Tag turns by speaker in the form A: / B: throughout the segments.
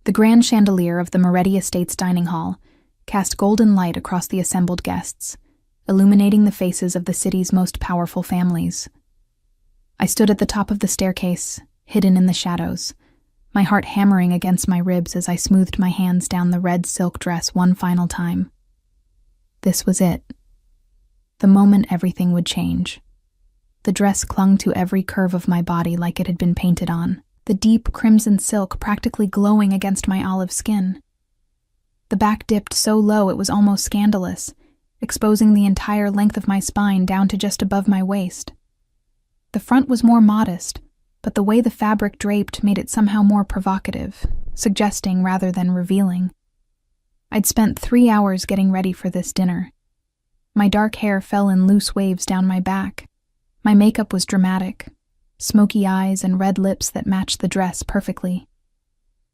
A: The grand chandelier of the Moretti Estates dining hall cast golden light across the assembled guests, illuminating the faces of the city's most powerful families. I stood at the top of the staircase, hidden in the shadows, my heart hammering against my ribs as I smoothed my hands down the red silk dress one final time. This was it. The moment everything would change. The dress clung to every curve of my body like it had been painted on, the deep crimson silk practically glowing against my olive skin. The back dipped so low it was almost scandalous, exposing the entire length of my spine down to just above my waist. The front was more modest, but the way the fabric draped made it somehow more provocative, suggesting rather than revealing. I'd spent 3 hours getting ready for this dinner. My dark hair fell in loose waves down my back. My makeup was dramatic, smoky eyes and red lips that matched the dress perfectly.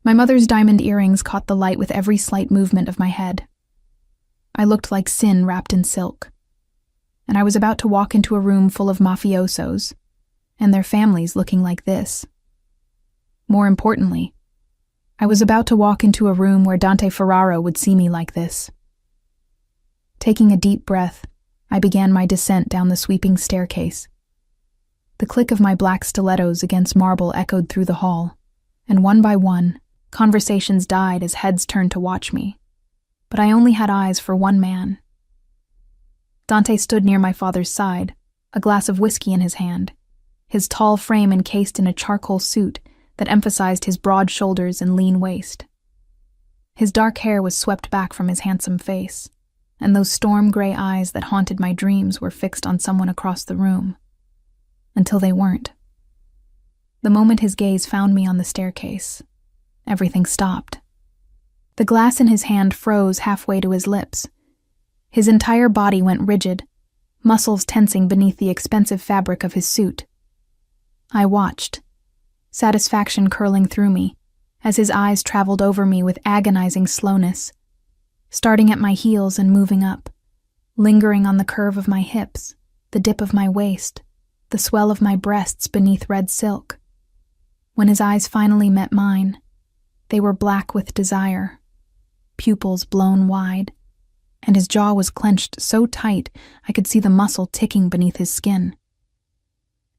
A: My mother's diamond earrings caught the light with every slight movement of my head. I looked like sin wrapped in silk. And I was about to walk into a room full of mafiosos, and their families looking like this. More importantly, I was about to walk into a room where Dante Ferraro would see me like this. Taking a deep breath, I began my descent down the sweeping staircase. The click of my black stilettos against marble echoed through the hall, and one by one, conversations died as heads turned to watch me. But I only had eyes for one man. Dante stood near my father's side, a glass of whiskey in his hand, his tall frame encased in a charcoal suit that emphasized his broad shoulders and lean waist. His dark hair was swept back from his handsome face, and those storm-gray eyes that haunted my dreams were fixed on someone across the room. Until they weren't. The moment his gaze found me on the staircase, everything stopped. The glass in his hand froze halfway to his lips. His entire body went rigid, muscles tensing beneath the expensive fabric of his suit. I watched, satisfaction curling through me, as his eyes traveled over me with agonizing slowness, starting at my heels and moving up, lingering on the curve of my hips, the dip of my waist, the swell of my breasts beneath red silk. When his eyes finally met mine, they were black with desire, pupils blown wide, and his jaw was clenched so tight I could see the muscle ticking beneath his skin.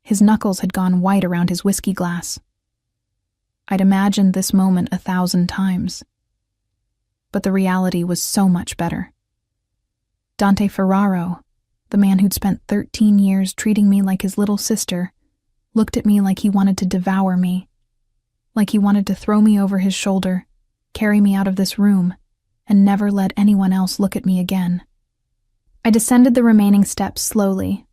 A: His knuckles had gone white around his whiskey glass. I'd imagined this moment 1,000 times. But the reality was so much better. Dante Ferraro, the man who'd spent 13 years treating me like his little sister, looked at me like he wanted to devour me, like he wanted to throw me over his shoulder, carry me out of this room, and never let anyone else look at me again. I descended the remaining steps slowly,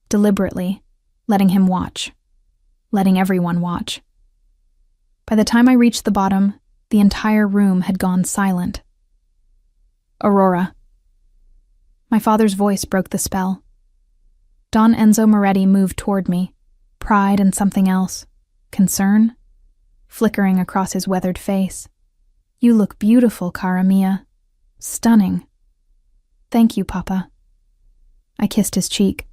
A: deliberately, letting him watch, letting everyone watch. By the time I reached the bottom, the entire room had gone silent. Aurora. My father's voice broke the spell. Don Enzo Moretti moved toward me, pride and something else, concern, flickering across his weathered face. You look beautiful, cara mia. Stunning. Thank you, Papa. I kissed his cheek,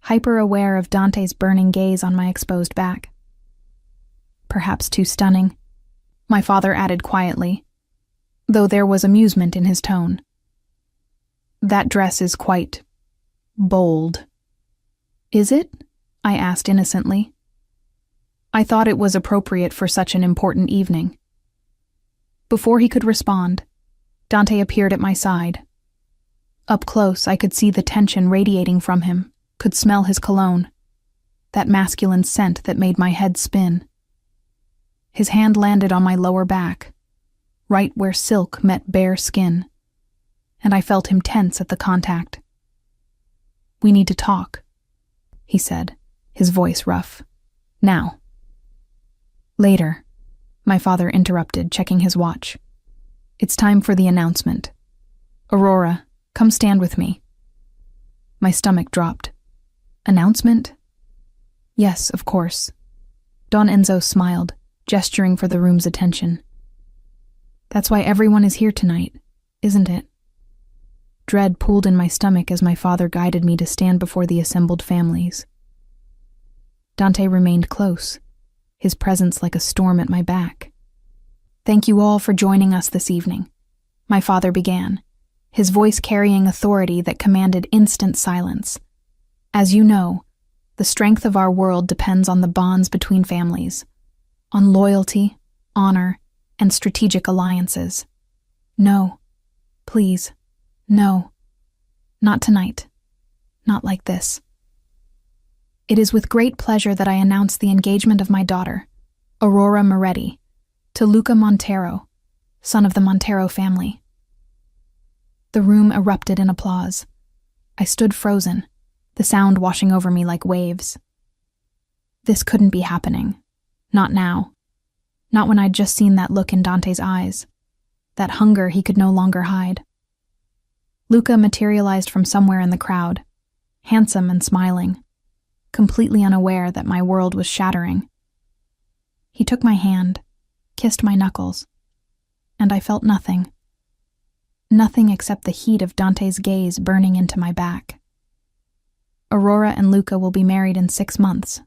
A: hyper-aware of Dante's burning gaze on my exposed back. Perhaps too stunning, my father added quietly, though there was amusement in his tone. That dress is quite bold. Is it? I asked innocently. I thought it was appropriate for such an important evening. Before he could respond, Dante appeared at my side. Up close, I could see the tension radiating from him, could smell his cologne, that masculine scent that made my head spin. His hand landed on my lower back, right where silk met bare skin, and I felt him tense at the contact. We need to talk, he said, his voice rough. Now. Later, my father interrupted, checking his watch. It's time for the announcement. Aurora, come stand with me. My stomach dropped. Announcement? Yes, of course. Don Enzo smiled, gesturing for the room's attention. That's why everyone is here tonight, isn't it? Dread pooled in my stomach as my father guided me to stand before the assembled families. Dante remained close, his presence like a storm at my back. Thank you all for joining us this evening, my father began, his voice carrying authority that commanded instant silence. As you know, the strength of our world depends on the bonds between families, on loyalty, honor, and strategic alliances. No, please, no, not tonight, not like this. It is with great pleasure that I announce the engagement of my daughter, Aurora Moretti, to Luca Montero, son of the Montero family. The room erupted in applause. I stood frozen, the sound washing over me like waves. This couldn't be happening. Not now. Not when I'd just seen that look in Dante's eyes, that hunger he could no longer hide. Luca materialized from somewhere in the crowd, handsome and smiling, completely unaware that my world was shattering. He took my hand, kissed my knuckles, and I felt nothing. Nothing except the heat of Dante's gaze burning into my back. Aurora and Luca will be married in 6 months,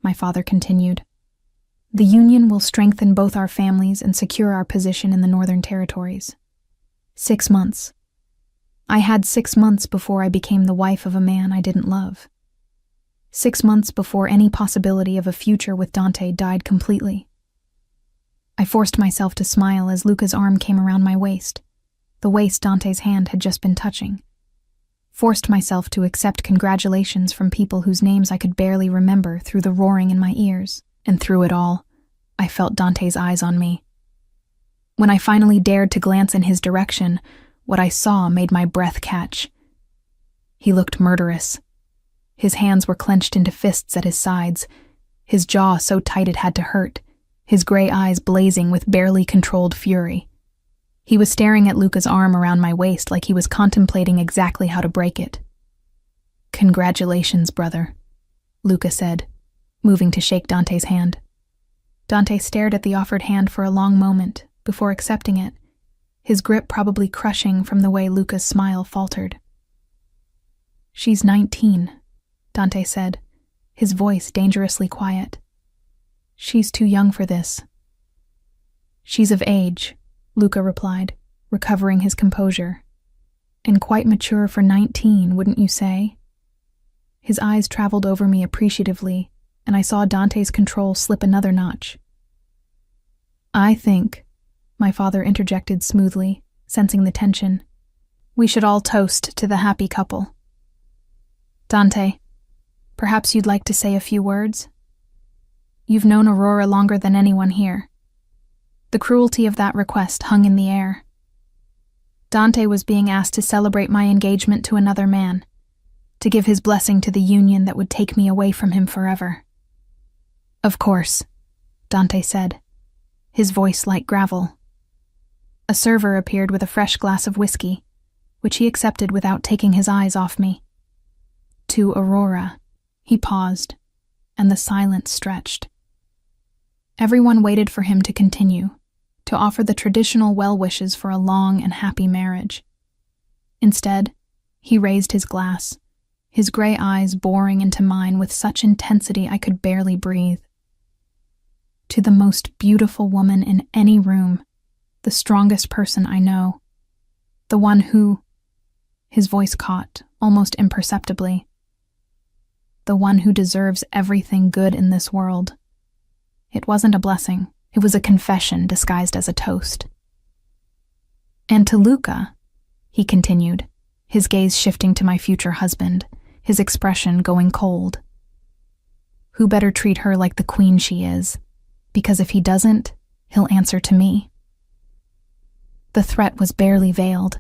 A: my father continued. The union will strengthen both our families and secure our position in the Northern Territories. 6 months. I had 6 months before I became the wife of a man I didn't love. 6 months before any possibility of a future with Dante died completely. I forced myself to smile as Luca's arm came around my waist, the waist Dante's hand had just been touching. Forced myself to accept congratulations from people whose names I could barely remember through the roaring in my ears, and through it all, I felt Dante's eyes on me. When I finally dared to glance in his direction, what I saw made my breath catch. He looked murderous. His hands were clenched into fists at his sides, his jaw so tight it had to hurt, his gray eyes blazing with barely controlled fury. He was staring at Luca's arm around my waist like he was contemplating exactly how to break it. "Congratulations, brother," Luca said, moving to shake Dante's hand. Dante stared at the offered hand for a long moment before accepting it, his grip probably crushing from the way Luca's smile faltered. "She's 19, Dante said, his voice dangerously quiet. "She's too young for this." "She's of age," Luca replied, recovering his composure. "And quite mature for 19, wouldn't you say?" His eyes traveled over me appreciatively, and I saw Dante's control slip another notch. "I think," my father interjected smoothly, sensing the tension, "we should all toast to the happy couple. Dante, perhaps you'd like to say a few words? You've known Aurora longer than anyone here." The cruelty of that request hung in the air. Dante was being asked to celebrate my engagement to another man, to give his blessing to the union that would take me away from him forever. "Of course," Dante said, his voice like gravel. A server appeared with a fresh glass of whiskey, which he accepted without taking his eyes off me. "To Aurora," he paused, and the silence stretched. Everyone waited for him to continue, to offer the traditional well wishes for a long and happy marriage. Instead, he raised his glass, his gray eyes boring into mine with such intensity I could barely breathe. "To the most beautiful woman in any room, the strongest person I know, the one who," his voice caught, almost imperceptibly, "the one who deserves everything good in this world." It wasn't a blessing, it was a confession disguised as a toast. "And to Luca," he continued, his gaze shifting to my future husband, his expression going cold. "Who better treat her like the queen she is? Because if he doesn't, he'll answer to me." The threat was barely veiled.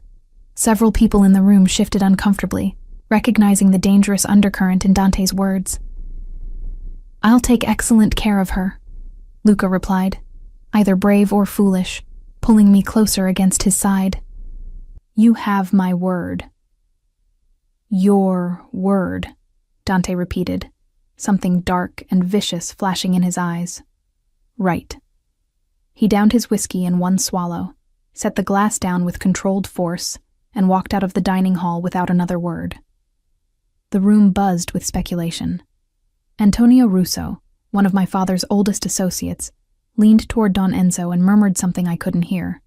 A: Several people in the room shifted uncomfortably, recognizing the dangerous undercurrent in Dante's words. "I'll take excellent care of her," Luca replied, either brave or foolish, pulling me closer against his side. "You have my word." "Your word," Dante repeated, something dark and vicious flashing in his eyes. "Right." He downed his whiskey in one swallow, set the glass down with controlled force, and walked out of the dining hall without another word. The room buzzed with speculation. Antonio Russo, one of my father's oldest associates, leaned toward Don Enzo and murmured something I couldn't hear.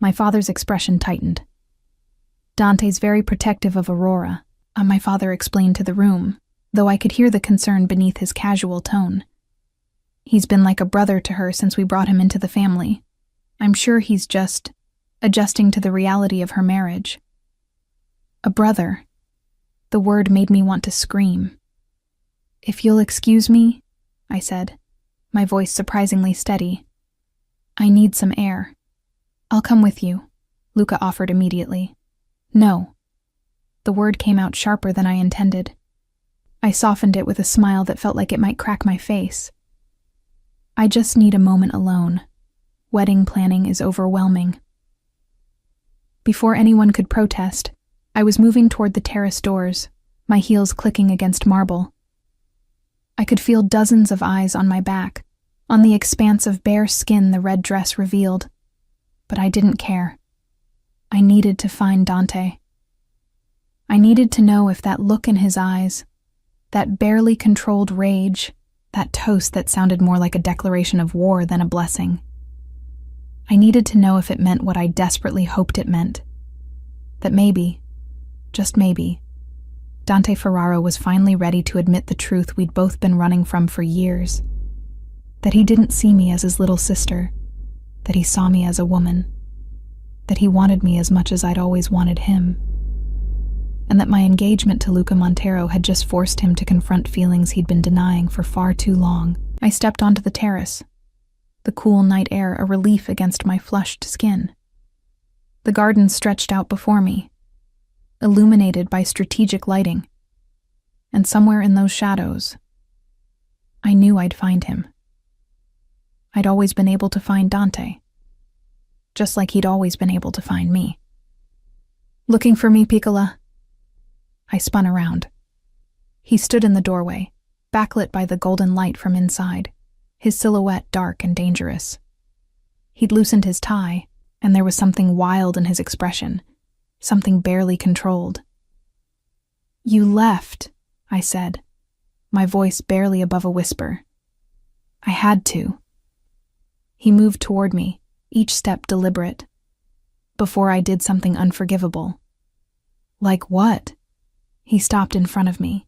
A: My father's expression tightened. Dante's very protective of Aurora, my father explained to the room, though I could hear the concern beneath his casual tone. He's been like a brother to her since we brought him into the family. I'm sure he's just adjusting to the reality of her marriage. A brother. The word made me want to scream. If you'll excuse me, I said, my voice surprisingly steady. I need some air. I'll come with you, Luca offered immediately. No. The word came out sharper than I intended. I softened it with a smile that felt like it might crack my face. I just need a moment alone. Wedding planning is overwhelming. Before anyone could protest, I was moving toward the terrace doors, my heels clicking against marble. I could feel dozens of eyes on my back, on the expanse of bare skin the red dress revealed. But I didn't care. I needed to find Dante. I needed to know if that look in his eyes, that barely controlled rage, that toast that sounded more like a declaration of war than a blessing. I needed to know if it meant what I desperately hoped it meant. That maybe, just maybe, Dante Ferraro was finally ready to admit the truth we'd both been running from for years. That he didn't see me as his little sister, that he saw me as a woman, that he wanted me as much as I'd always wanted him, and that my engagement to Luca Montero had just forced him to confront feelings he'd been denying for far too long. I stepped onto the terrace, the cool night air a relief against my flushed skin. The garden stretched out before me, illuminated by strategic lighting, and somewhere in those shadows, I knew I'd find him. I'd always been able to find Dante, just like he'd always been able to find me. Looking for me, Piccola? I spun around. He stood in the doorway, backlit by the golden light from inside, his silhouette dark and dangerous. He'd loosened his tie, and there was something wild in his expression, something barely controlled. You left, I said, my voice barely above a whisper. I had to. He moved toward me, each step deliberate, before I did something unforgivable. Like what? He stopped in front of me,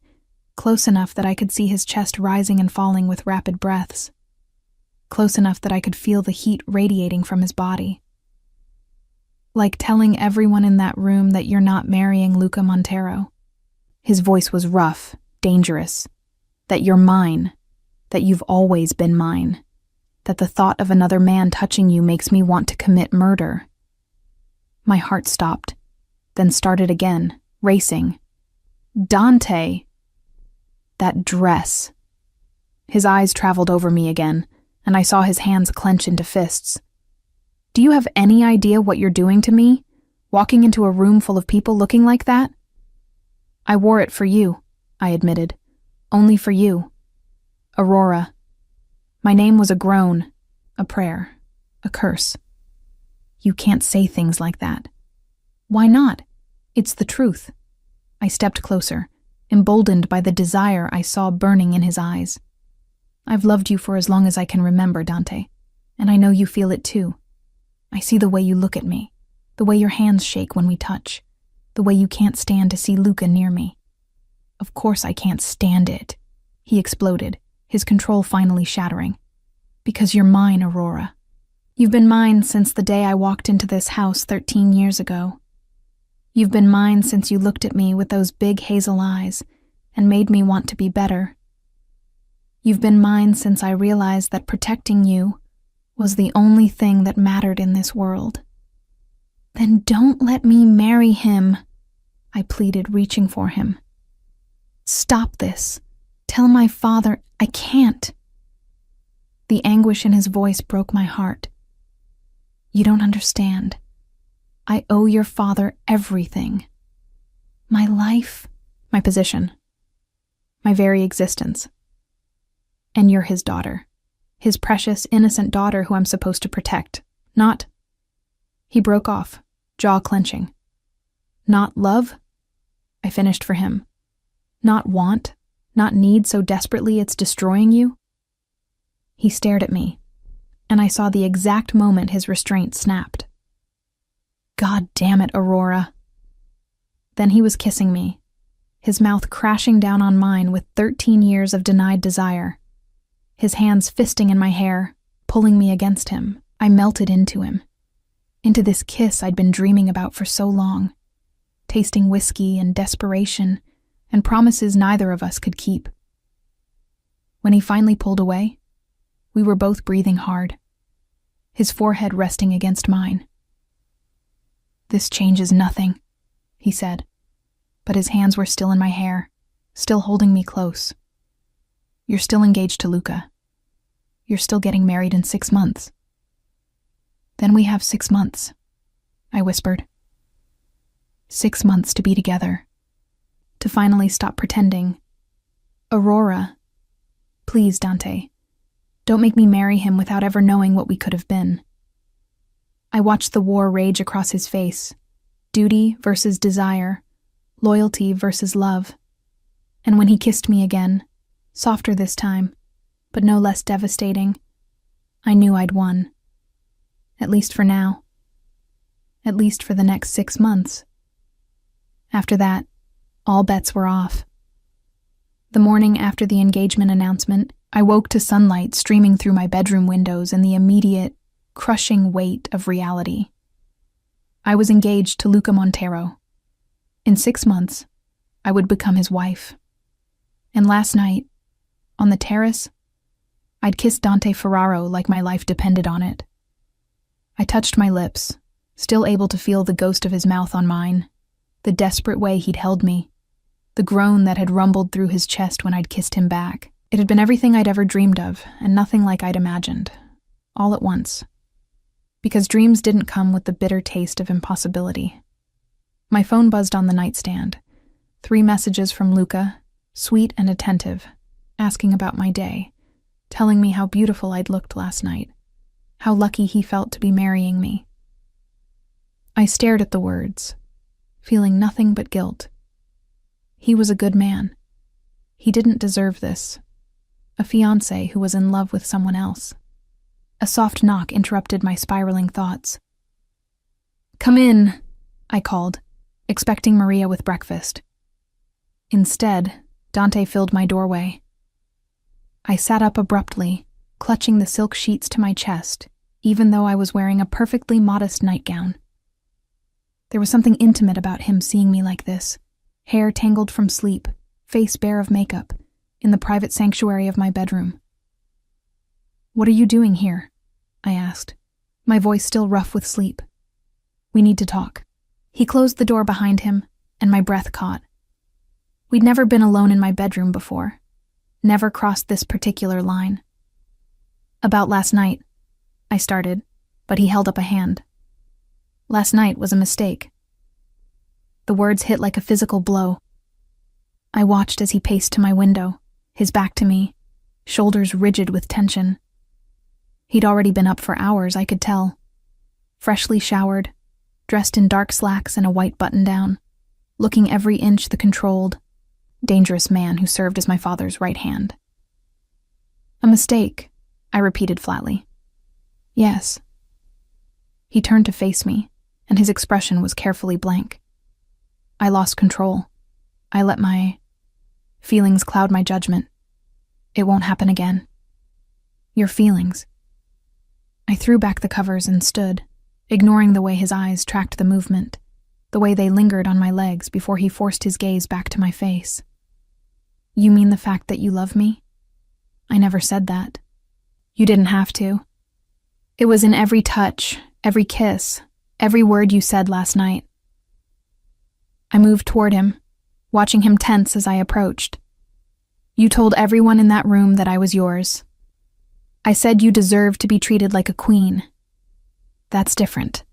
A: close enough that I could see his chest rising and falling with rapid breaths, close enough that I could feel the heat radiating from his body. Like telling everyone in that room that you're not marrying Luca Montero. His voice was rough, dangerous. That you're mine, that you've always been mine, that the thought of another man touching you makes me want to commit murder. My heart stopped, then started again, racing. Dante! That dress. His eyes traveled over me again, and I saw his hands clench into fists. Do you have any idea what you're doing to me? Walking into a room full of people looking like that? I wore it for you, I admitted. Only for you. Aurora. My name was a groan, a prayer, a curse. You can't say things like that. Why not? It's the truth. I stepped closer, emboldened by the desire I saw burning in his eyes. I've loved you for as long as I can remember, Dante, and I know you feel it too. I see the way you look at me, the way your hands shake when we touch, the way you can't stand to see Luca near me. Of course I can't stand it, he exploded, his control finally shattering. Because you're mine, Aurora. You've been mine since the day I walked into this house 13 years ago. You've been mine since you looked at me with those big hazel eyes and made me want to be better. You've been mine since I realized that protecting you was the only thing that mattered in this world. Then don't let me marry him, I pleaded, reaching for him. Stop this. Tell my father I can't. The anguish in his voice broke my heart. You don't understand. I owe your father everything. My life, my position, my very existence. And you're his daughter. His precious, innocent daughter who I'm supposed to protect. Not... He broke off, jaw clenching. Not love? I finished for him. Not want? Not need so desperately it's destroying you? He stared at me, and I saw the exact moment his restraint snapped. God damn it, Aurora. Then he was kissing me, his mouth crashing down on mine with 13 years of denied desire. His hands fisting in my hair, pulling me against him. I melted into him, into this kiss I'd been dreaming about for so long, tasting whiskey and desperation and promises neither of us could keep. When he finally pulled away, we were both breathing hard, his forehead resting against mine. "This changes nothing," he said, but his hands were still in my hair, still holding me close. "You're still engaged to Luca. You're still getting married in 6 months." "Then we have 6 months," I whispered. 6 months to be together, to finally stop pretending. "Aurora, please, Dante, don't make me marry him without ever knowing what we could have been." I watched the war rage across his face, duty versus desire, loyalty versus love. And when he kissed me again, softer this time, but no less devastating, I knew I'd won. At least for now. At least for the next 6 months. After that, all bets were off. The morning after the engagement announcement, I woke to sunlight streaming through my bedroom windows and the immediate, crushing weight of reality. I was engaged to Luca Montero. In 6 months, I would become his wife. And last night, on the terrace, I'd kissed Dante Ferraro like my life depended on it. I touched my lips, still able to feel the ghost of his mouth on mine, the desperate way he'd held me, the groan that had rumbled through his chest when I'd kissed him back. It had been everything I'd ever dreamed of, and nothing like I'd imagined, all at once. Because dreams didn't come with the bitter taste of impossibility. My phone buzzed on the nightstand. 3 messages from Luca, sweet and attentive, asking about my day, telling me how beautiful I'd looked last night, how lucky he felt to be marrying me. I stared at the words, feeling nothing but guilt. He was a good man. He didn't deserve this. A fiancé who was in love with someone else. A soft knock interrupted my spiraling thoughts. "Come in," I called, expecting Maria with breakfast. Instead, Dante filled my doorway. I sat up abruptly, clutching the silk sheets to my chest, even though I was wearing a perfectly modest nightgown. There was something intimate about him seeing me like this, hair tangled from sleep, face bare of makeup, in the private sanctuary of my bedroom. "What are you doing here?" I asked, my voice still rough with sleep. "We need to talk." He closed the door behind him, and my breath caught. We'd never been alone in my bedroom before, never crossed this particular line. "About last night," I started, but he held up a hand. "Last night was a mistake." The words hit like a physical blow. I watched as he paced to my window, his back to me, shoulders rigid with tension. He'd already been up for hours, I could tell. Freshly showered, dressed in dark slacks and a white button-down, looking every inch the controlled, dangerous man who served as my father's right hand. "A mistake," I repeated flatly. "Yes." He turned to face me, and his expression was carefully blank. I lost control. I let my feelings cloud my judgment. "It won't happen again." "Your feelings." I threw back the covers and stood, ignoring the way his eyes tracked the movement, the way they lingered on my legs before he forced his gaze back to my face. "You mean the fact that you love me?" "I never said that." "You didn't have to. It was in every touch, every kiss, every word you said last night." I moved toward him, watching him tense as I approached. "You told everyone in that room that I was yours. I said you deserved to be treated like a queen. That's different."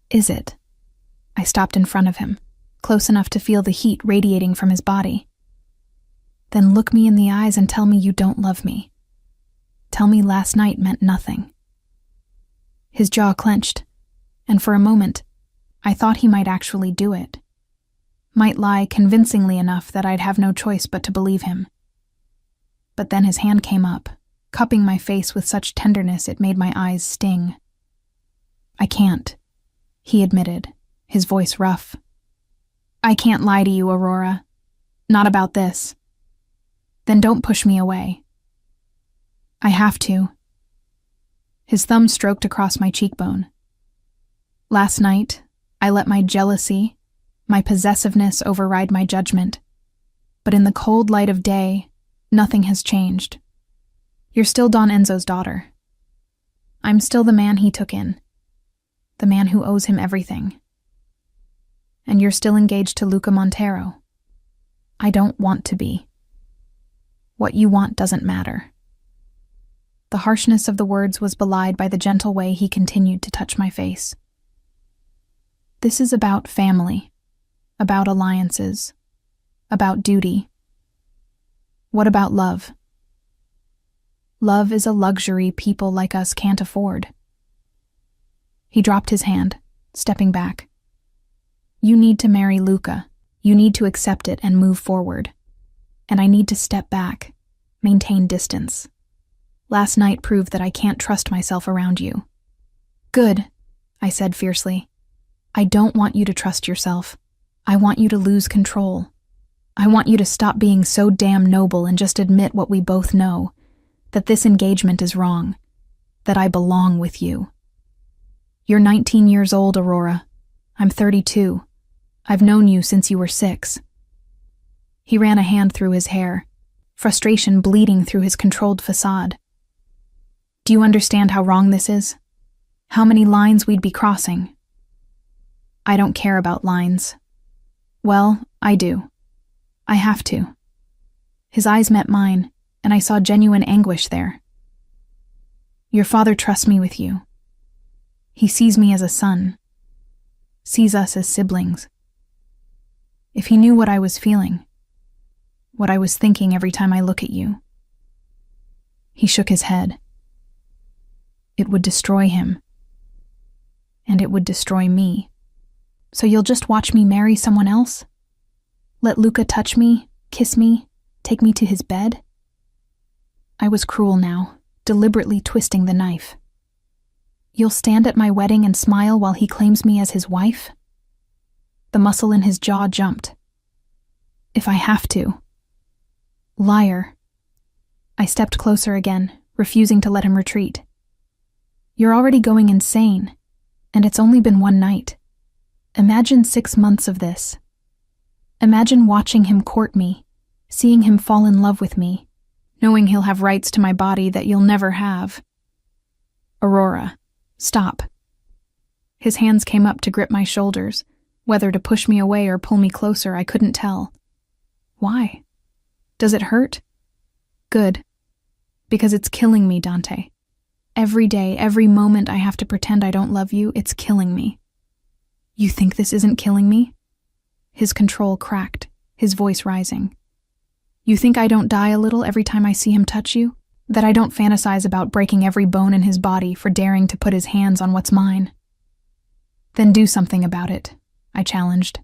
A: "Is it?" I stopped in front of him, close enough to feel the heat radiating from his body. "Then look me in the eyes and tell me you don't love me. Tell me last night meant nothing." His jaw clenched, and for a moment, I thought he might actually do it. Might lie convincingly enough that I'd have no choice but to believe him. But then his hand came up, cupping my face with such tenderness it made my eyes sting. "I can't," he admitted, his voice rough. "I can't lie to you, Aurora. Not about this." "Then don't push me away." "I have to." His thumb stroked across my cheekbone. "Last night, I let my jealousy, my possessiveness override my judgment. But in the cold light of day, nothing has changed. You're still Don Enzo's daughter. I'm still the man he took in, the man who owes him everything. And you're still engaged to Luca Montero. I don't want to be. What you want doesn't matter." The harshness of the words was belied by the gentle way he continued to touch my face. "This is about family, about alliances, about duty. What about love? Love is a luxury people like us can't afford." He dropped his hand, stepping back. "You need to marry Luca. You need to accept it and move forward. And I need to step back, maintain distance. Last night proved that I can't trust myself around you." "Good," I said fiercely. "I don't want you to trust yourself. I want you to lose control. I want you to stop being so damn noble and just admit what we both know, that this engagement is wrong, that I belong with you. You're 19 years old, Aurora. I'm 32. I've known you since you were 6. He ran a hand through his hair, frustration bleeding through his controlled facade. "Do you understand how wrong this is? How many lines we'd be crossing?" "I don't care about lines." "Well, I do. I have to." His eyes met mine, and I saw genuine anguish there. "Your father trusts me with you. He sees me as a son, sees us as siblings. If he knew what I was feeling, what I was thinking every time I look at you." He shook his head. "It would destroy him. And it would destroy me. So you'll just watch me marry someone else? Let Luca touch me, kiss me, take me to his bed?" I was cruel now, deliberately twisting the knife. "You'll stand at my wedding and smile while he claims me as his wife?" The muscle in his jaw jumped. "If I have to." "Liar." I stepped closer again, refusing to let him retreat. "You're already going insane, and it's only been one night. Imagine 6 months of this. Imagine watching him court me, seeing him fall in love with me, knowing he'll have rights to my body that you'll never have." "Aurora, stop." His hands came up to grip my shoulders. Whether to push me away or pull me closer, I couldn't tell. "Why? Does it hurt?" "Good. Because it's killing me, Dante. Every day, every moment I have to pretend I don't love you, it's killing me." "You think this isn't killing me?" His control cracked, his voice rising. "You think I don't die a little every time I see him touch you? That I don't fantasize about breaking every bone in his body for daring to put his hands on what's mine?" "Then do something about it," I challenged.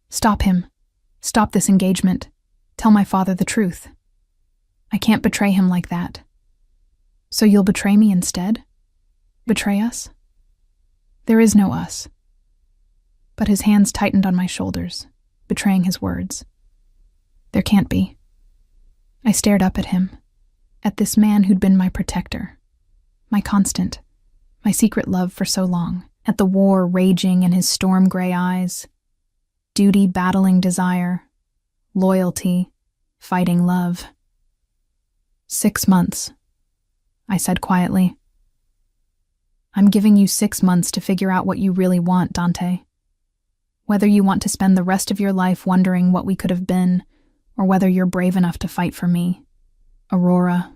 A: "Stop him. Stop this engagement. Tell my father the truth. I can't betray him like that." "So you'll betray me instead? Betray us?" "There is no us." But his hands tightened on my shoulders, betraying his words. "There can't be." I stared up at him, at this man who'd been my protector, my constant, my secret love for so long, at the war raging in his storm-gray eyes, duty battling desire, loyalty fighting love. 6 months, I said quietly. "I'm giving you 6 months to figure out what you really want, Dante. Whether you want to spend the rest of your life wondering what we could have been, or whether you're brave enough to fight for me, Aurora.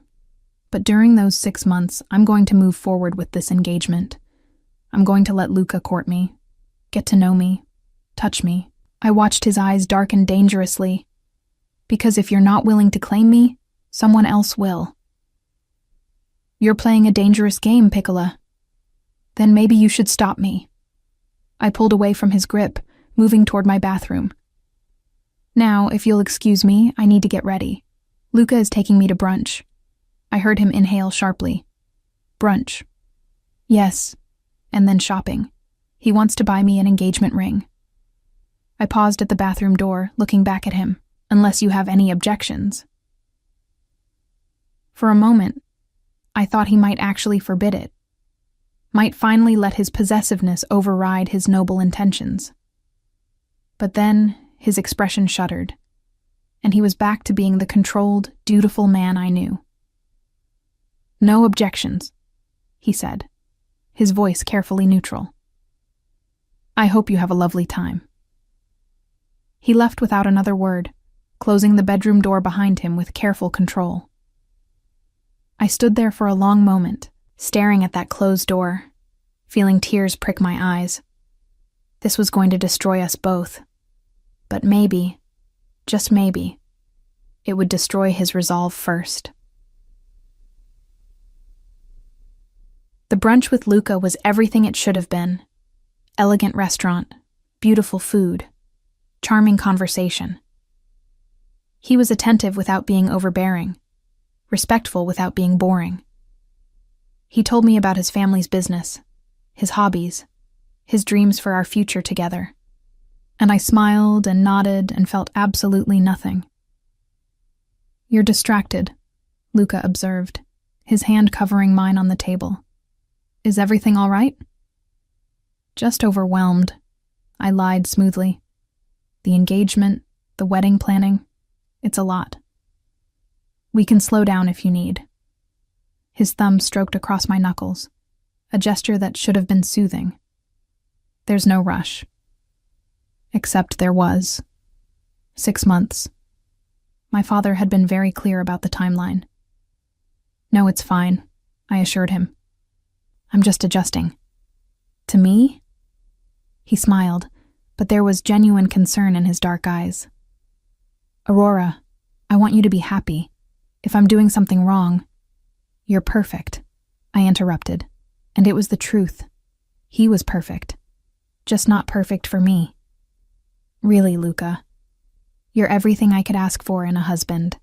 A: But during those 6 months, I'm going to move forward with this engagement. I'm going to let Luca court me, get to know me, touch me." I watched his eyes darken dangerously. "Because if you're not willing to claim me, someone else will." "You're playing a dangerous game, Piccola. Then maybe you should stop me." I pulled away from his grip, moving toward my bathroom. "Now, if you'll excuse me, I need to get ready. Luca is taking me to brunch." I heard him inhale sharply. Brunch. Yes. And then shopping. He wants to buy me an engagement ring. I paused at the bathroom door, looking back at him. Unless you have any objections. For a moment, I thought he might actually forbid it. Might finally let his possessiveness override his noble intentions. But then, his expression shuddered, and he was back to being the controlled, dutiful man I knew. No objections, he said, his voice carefully neutral. I hope you have a lovely time. He left without another word, closing the bedroom door behind him with careful control. I stood there for a long moment, staring at that closed door, feeling tears prick my eyes. This was going to destroy us both. But maybe, just maybe, it would destroy his resolve first. The brunch with Luca was everything it should have been. Elegant restaurant, beautiful food, charming conversation. He was attentive without being overbearing, respectful without being boring. He told me about his family's business, his hobbies, his dreams for our future together. And I smiled and nodded and felt absolutely nothing. You're distracted, Luca observed, his hand covering mine on the table. Is everything all right? Just overwhelmed, I lied smoothly. The engagement, the wedding planning, it's a lot. We can slow down if you need. His thumb stroked across my knuckles, a gesture that should have been soothing. There's no rush. Except there was. 6 months. My father had been very clear about the timeline. No, it's fine, I assured him. I'm just adjusting. To me? He smiled, but there was genuine concern in his dark eyes. Aurora, I want you to be happy. If I'm doing something wrong, you're perfect, I interrupted, and it was the truth. He was perfect, just not perfect for me. Really, Luca, you're everything I could ask for in a husband.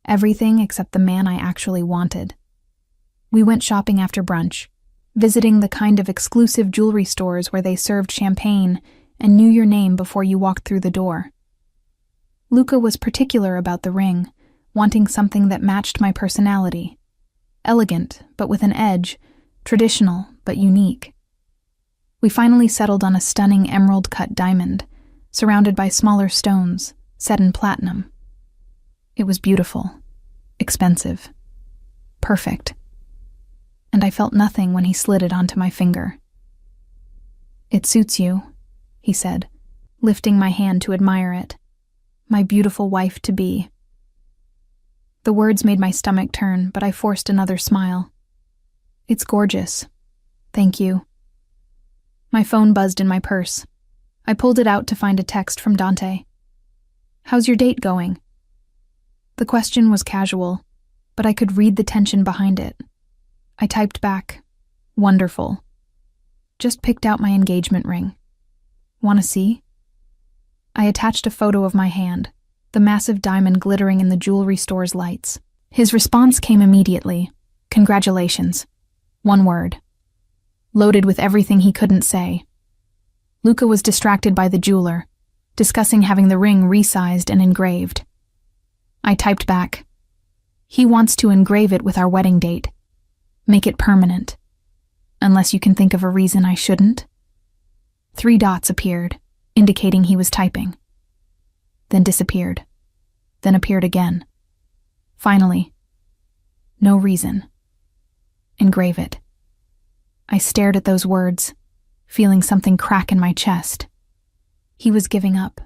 A: Everything except the man I actually wanted. We went shopping after brunch, visiting the kind of exclusive jewelry stores where they served champagne and knew your name before you walked through the door. Luca was particular about the ring, wanting something that matched my personality. Elegant, but with an edge, traditional, but unique. We finally settled on a stunning emerald-cut diamond, surrounded by smaller stones, set in platinum. It was beautiful, expensive, perfect. And I felt nothing when he slid it onto my finger. It suits you, he said, lifting my hand to admire it. My beautiful wife-to-be. The words made my stomach turn, but I forced another smile. It's gorgeous. Thank you. My phone buzzed in my purse. I pulled it out to find a text from Dante. How's your date going? The question was casual, but I could read the tension behind it. I typed back, wonderful. Just picked out my engagement ring. Want to see? I attached a photo of my hand, the massive diamond glittering in the jewelry store's lights. His response came immediately. Congratulations. One word. Loaded with everything he couldn't say. Luca was distracted by the jeweler, discussing having the ring resized and engraved. I typed back. He wants to engrave it with our wedding date. Make it permanent. Unless you can think of a reason I shouldn't. 3 dots appeared, indicating he was typing. Then disappeared. Then appeared again. Finally, no reason. Engrave it. I stared at those words, feeling something crack in my chest. He was giving up,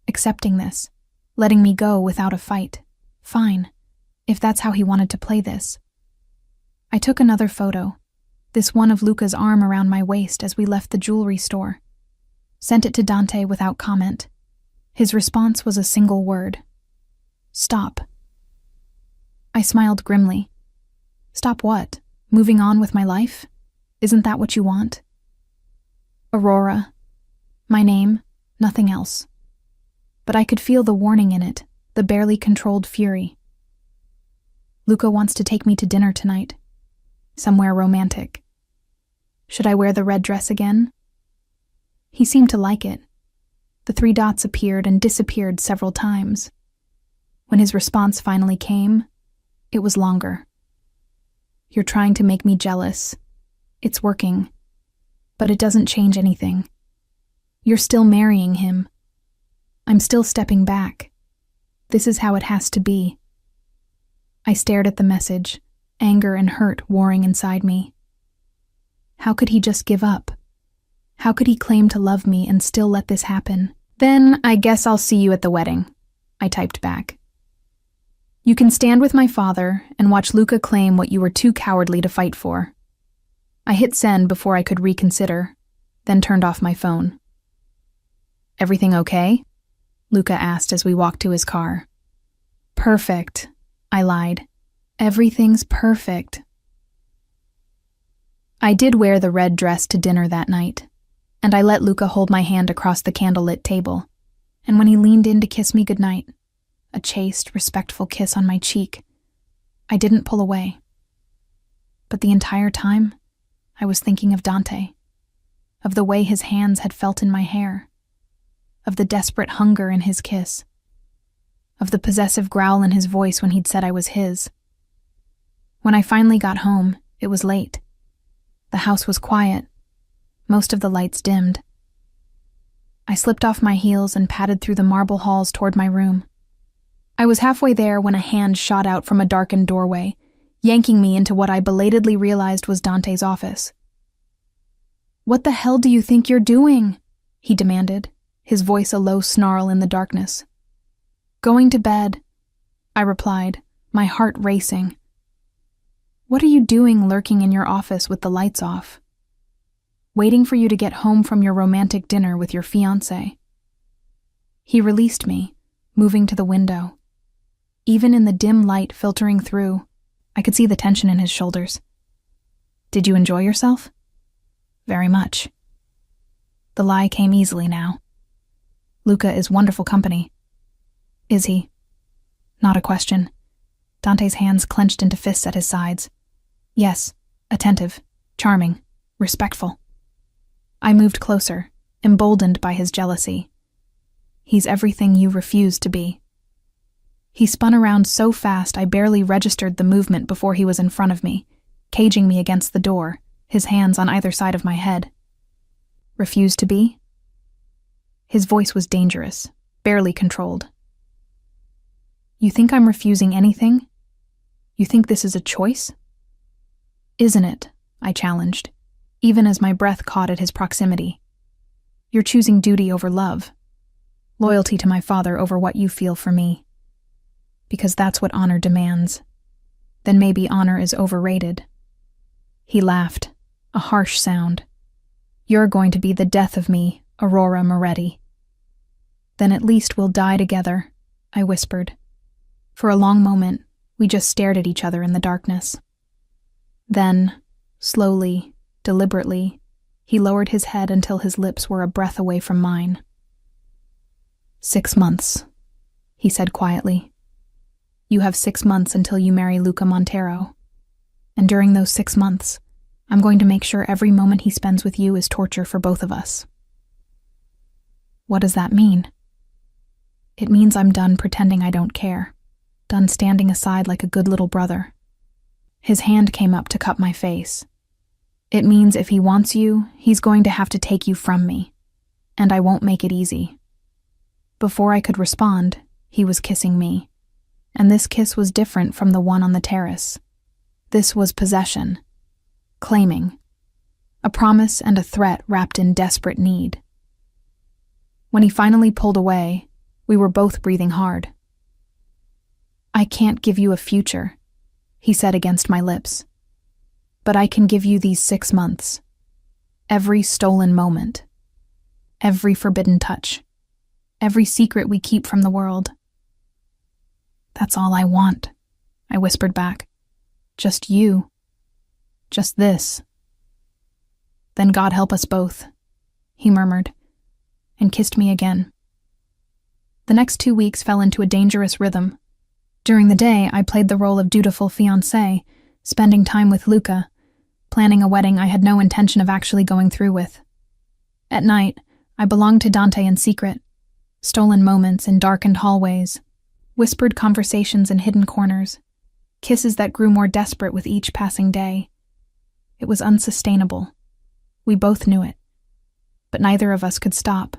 A: accepting this, letting me go without a fight. Fine, if that's how he wanted to play this. I took another photo, this one of Luca's arm around my waist as we left the jewelry store. Sent it to Dante without comment. His response was a single word. Stop. I smiled grimly. Stop what? Moving on with my life? Isn't that what you want? Aurora. My name, nothing else. But I could feel the warning in it, the barely controlled fury. Luca wants to take me to dinner tonight. Somewhere romantic. Should I wear the red dress again? He seemed to like it. The 3 dots appeared and disappeared several times. When his response finally came, it was longer. You're trying to make me jealous. It's working. But it doesn't change anything. You're still marrying him. I'm still stepping back. This is how it has to be. I stared at the message, anger and hurt warring inside me. How could he just give up? How could he claim to love me and still let this happen? Then I guess I'll see you at the wedding, I typed back. You can stand with my father and watch Luca claim what you were too cowardly to fight for. I hit send before I could reconsider, then turned off my phone. Everything okay? Luca asked as we walked to his car. Perfect, I lied. Everything's perfect. I did wear the red dress to dinner that night, and I let Luca hold my hand across the candlelit table, and when he leaned in to kiss me goodnight, a chaste, respectful kiss on my cheek, I didn't pull away. But the entire time, I was thinking of Dante, of the way his hands had felt in my hair, of the desperate hunger in his kiss, of the possessive growl in his voice when he'd said I was his. When I finally got home, it was late. The house was quiet, most of the lights dimmed. I slipped off my heels and padded through the marble halls toward my room. I was halfway there when a hand shot out from a darkened doorway, yanking me into what I belatedly realized was Dante's office. "What the hell do you think you're doing?" he demanded, his voice a low snarl in the darkness. "Going to bed," I replied, my heart racing. "What are you doing lurking in your office with the lights off?" "Waiting for you to get home from your romantic dinner with your fiancé." He released me, moving to the window. Even in the dim light filtering through, I could see the tension in his shoulders. "Did you enjoy yourself?" "Very much." The lie came easily now. "Luca is wonderful company." "Is he?" Not a question. Dante's hands clenched into fists at his sides. "Yes, attentive, charming, respectful." I moved closer, emboldened by his jealousy. "He's everything you refused to be." He spun around so fast I barely registered the movement before he was in front of me, caging me against the door, his hands on either side of my head. "Refused to be?" His voice was dangerous, barely controlled. "You think I'm refusing anything? You think this is a choice?" "Isn't it?" I challenged, even as my breath caught at his proximity. "You're choosing duty over love, loyalty to my father over what you feel for me. Because that's what honor demands. Then maybe honor is overrated." He laughed, a harsh sound. "You're going to be the death of me, Aurora Moretti." "Then at least we'll die together," I whispered. For a long moment, we just stared at each other in the darkness. Then, slowly, deliberately, he lowered his head until his lips were a breath away from mine. 6 months, he said quietly. "You have 6 months until you marry Luca Montero. And during those 6 months, I'm going to make sure every moment he spends with you is torture for both of us." "What does that mean?" "It means I'm done pretending I don't care, done standing aside like a good little brother." His hand came up to cup my face. "It means if he wants you, he's going to have to take you from me, and I won't make it easy." Before I could respond, he was kissing me, and this kiss was different from the one on the terrace. This was possession, claiming, a promise and a threat wrapped in desperate need. When he finally pulled away, we were both breathing hard. "I can't give you a future," he said against my lips. "But I can give you these 6 months. Every stolen moment. Every forbidden touch. Every secret we keep from the world." "That's all I want," I whispered back. "Just you. Just this." "Then God help us both," he murmured, and kissed me again. The next 2 weeks fell into a dangerous rhythm. During the day, I played the role of dutiful fiancé, spending time with Luca, planning a wedding I had no intention of actually going through with. At night, I belonged to Dante in secret, stolen moments in darkened hallways, whispered conversations in hidden corners, kisses that grew more desperate with each passing day. It was unsustainable. We both knew it, but neither of us could stop.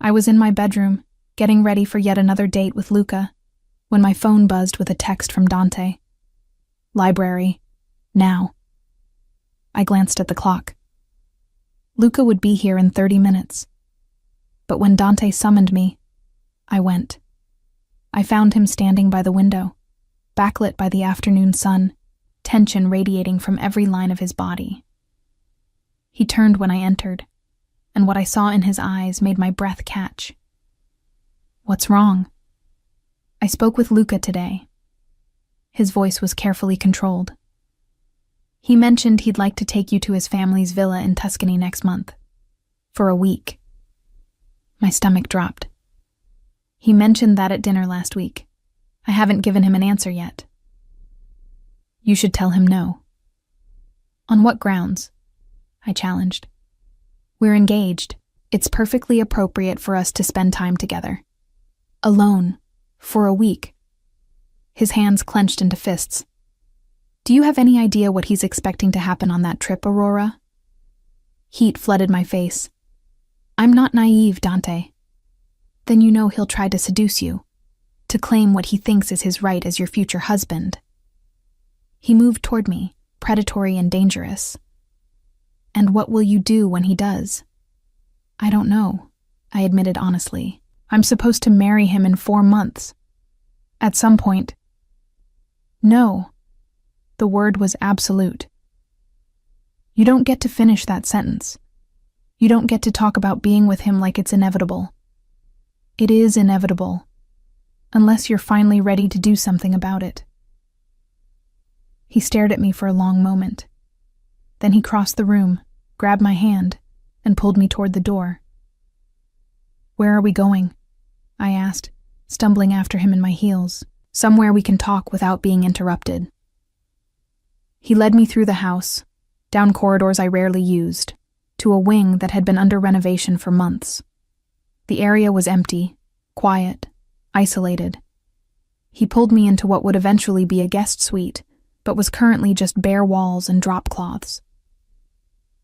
A: I was in my bedroom, getting ready for yet another date with Luca, when my phone buzzed with a text from Dante. Library, now. I glanced at the clock. Luca would be here in 30 minutes. But when Dante summoned me, I went. I found him standing by the window, backlit by the afternoon sun, tension radiating from every line of his body. He turned when I entered, and what I saw in his eyes made my breath catch. What's wrong? I spoke with Luca today. His voice was carefully controlled. He mentioned he'd like to take you to his family's villa in Tuscany next month. For a week. My stomach dropped. He mentioned that at dinner last week. I haven't given him an answer yet. You should tell him no. On what grounds? I challenged. We're engaged. It's perfectly appropriate for us to spend time together. Alone. For a week. His hands clenched into fists. Do you have any idea what he's expecting to happen on that trip, Aurora? Heat flooded my face. I'm not naive, Dante. Then you know he'll try to seduce you, to claim what he thinks is his right as your future husband. He moved toward me, predatory and dangerous. And what will you do when he does? I don't know, I admitted honestly. I'm supposed to marry him in 4 months. At some point. No. The word was absolute. You don't get to finish that sentence. You don't get to talk about being with him like it's inevitable. It is inevitable, unless you're finally ready to do something about it. He stared at me for a long moment. Then he crossed the room, grabbed my hand, and pulled me toward the door. Where are we going? I asked, stumbling after him in my heels. Somewhere we can talk without being interrupted. He led me through the house, down corridors I rarely used, to a wing that had been under renovation for months. The area was empty, quiet, isolated. He pulled me into what would eventually be a guest suite, but was currently just bare walls and drop cloths.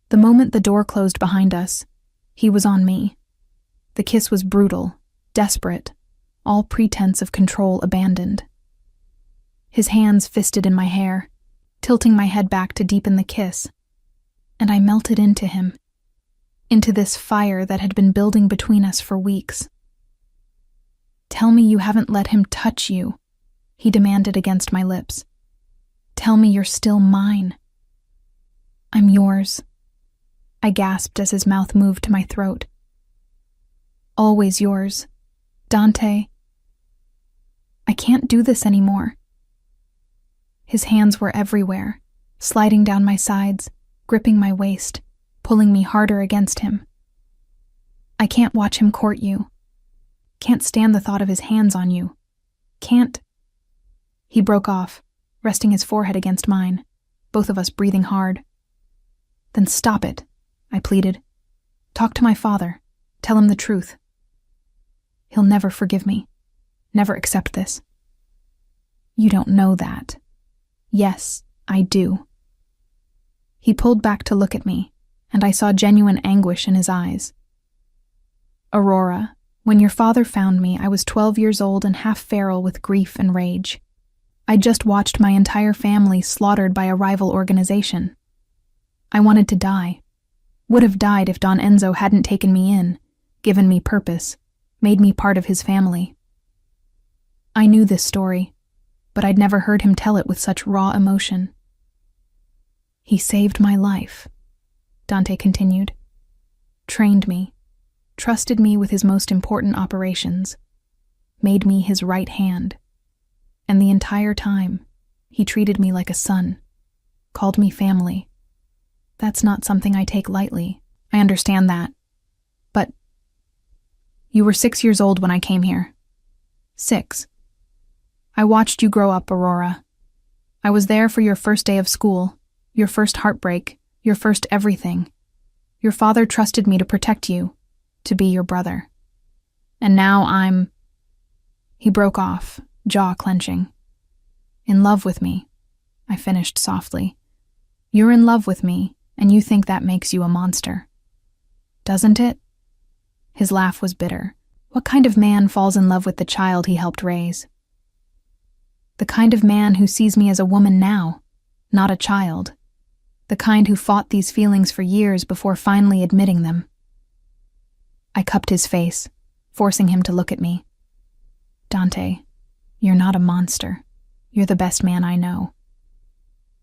A: The moment the door closed behind us, he was on me. The kiss was brutal, desperate, all pretense of control abandoned. His hands fisted in my hair, tilting my head back to deepen the kiss, and I melted into him, into this fire that had been building between us for weeks. Tell me you haven't let him touch you, he demanded against my lips. Tell me you're still mine. I'm yours, I gasped as his mouth moved to my throat. Always yours, Dante. I can't do this anymore. His hands were everywhere, sliding down my sides, gripping my waist, pulling me harder against him. I can't watch him court you. Can't stand the thought of his hands on you. Can't. He broke off, resting his forehead against mine, both of us breathing hard. Then stop it, I pleaded. Talk to my father. Tell him the truth. He'll never forgive me. Never accept this. You don't know that. Yes, I do. He pulled back to look at me, and I saw genuine anguish in his eyes. Aurora, when your father found me, I was 12 years old and half feral with grief and rage. I'd just watched my entire family slaughtered by a rival organization. I wanted to die. Would have died if Don Enzo hadn't taken me in, given me purpose, made me part of his family. I knew this story, but I'd never heard him tell it with such raw emotion. He saved my life, Dante continued. Trained me, trusted me with his most important operations, made me his right hand. And the entire time, he treated me like a son, called me family. That's not something I take lightly. I understand that. But you were 6 years old when I came here. 6. I watched you grow up, Aurora. I was there for your first day of school, your first heartbreak, your first everything. Your father trusted me to protect you, to be your brother. And now I'm—" He broke off, jaw clenching. "In love with me," I finished softly. "You're in love with me, and you think that makes you a monster. Doesn't it?" His laugh was bitter. What kind of man falls in love with the child he helped raise? The kind of man who sees me as a woman now, not a child. The kind who fought these feelings for years before finally admitting them. I cupped his face, forcing him to look at me. "Dante, you're not a monster. You're the best man I know.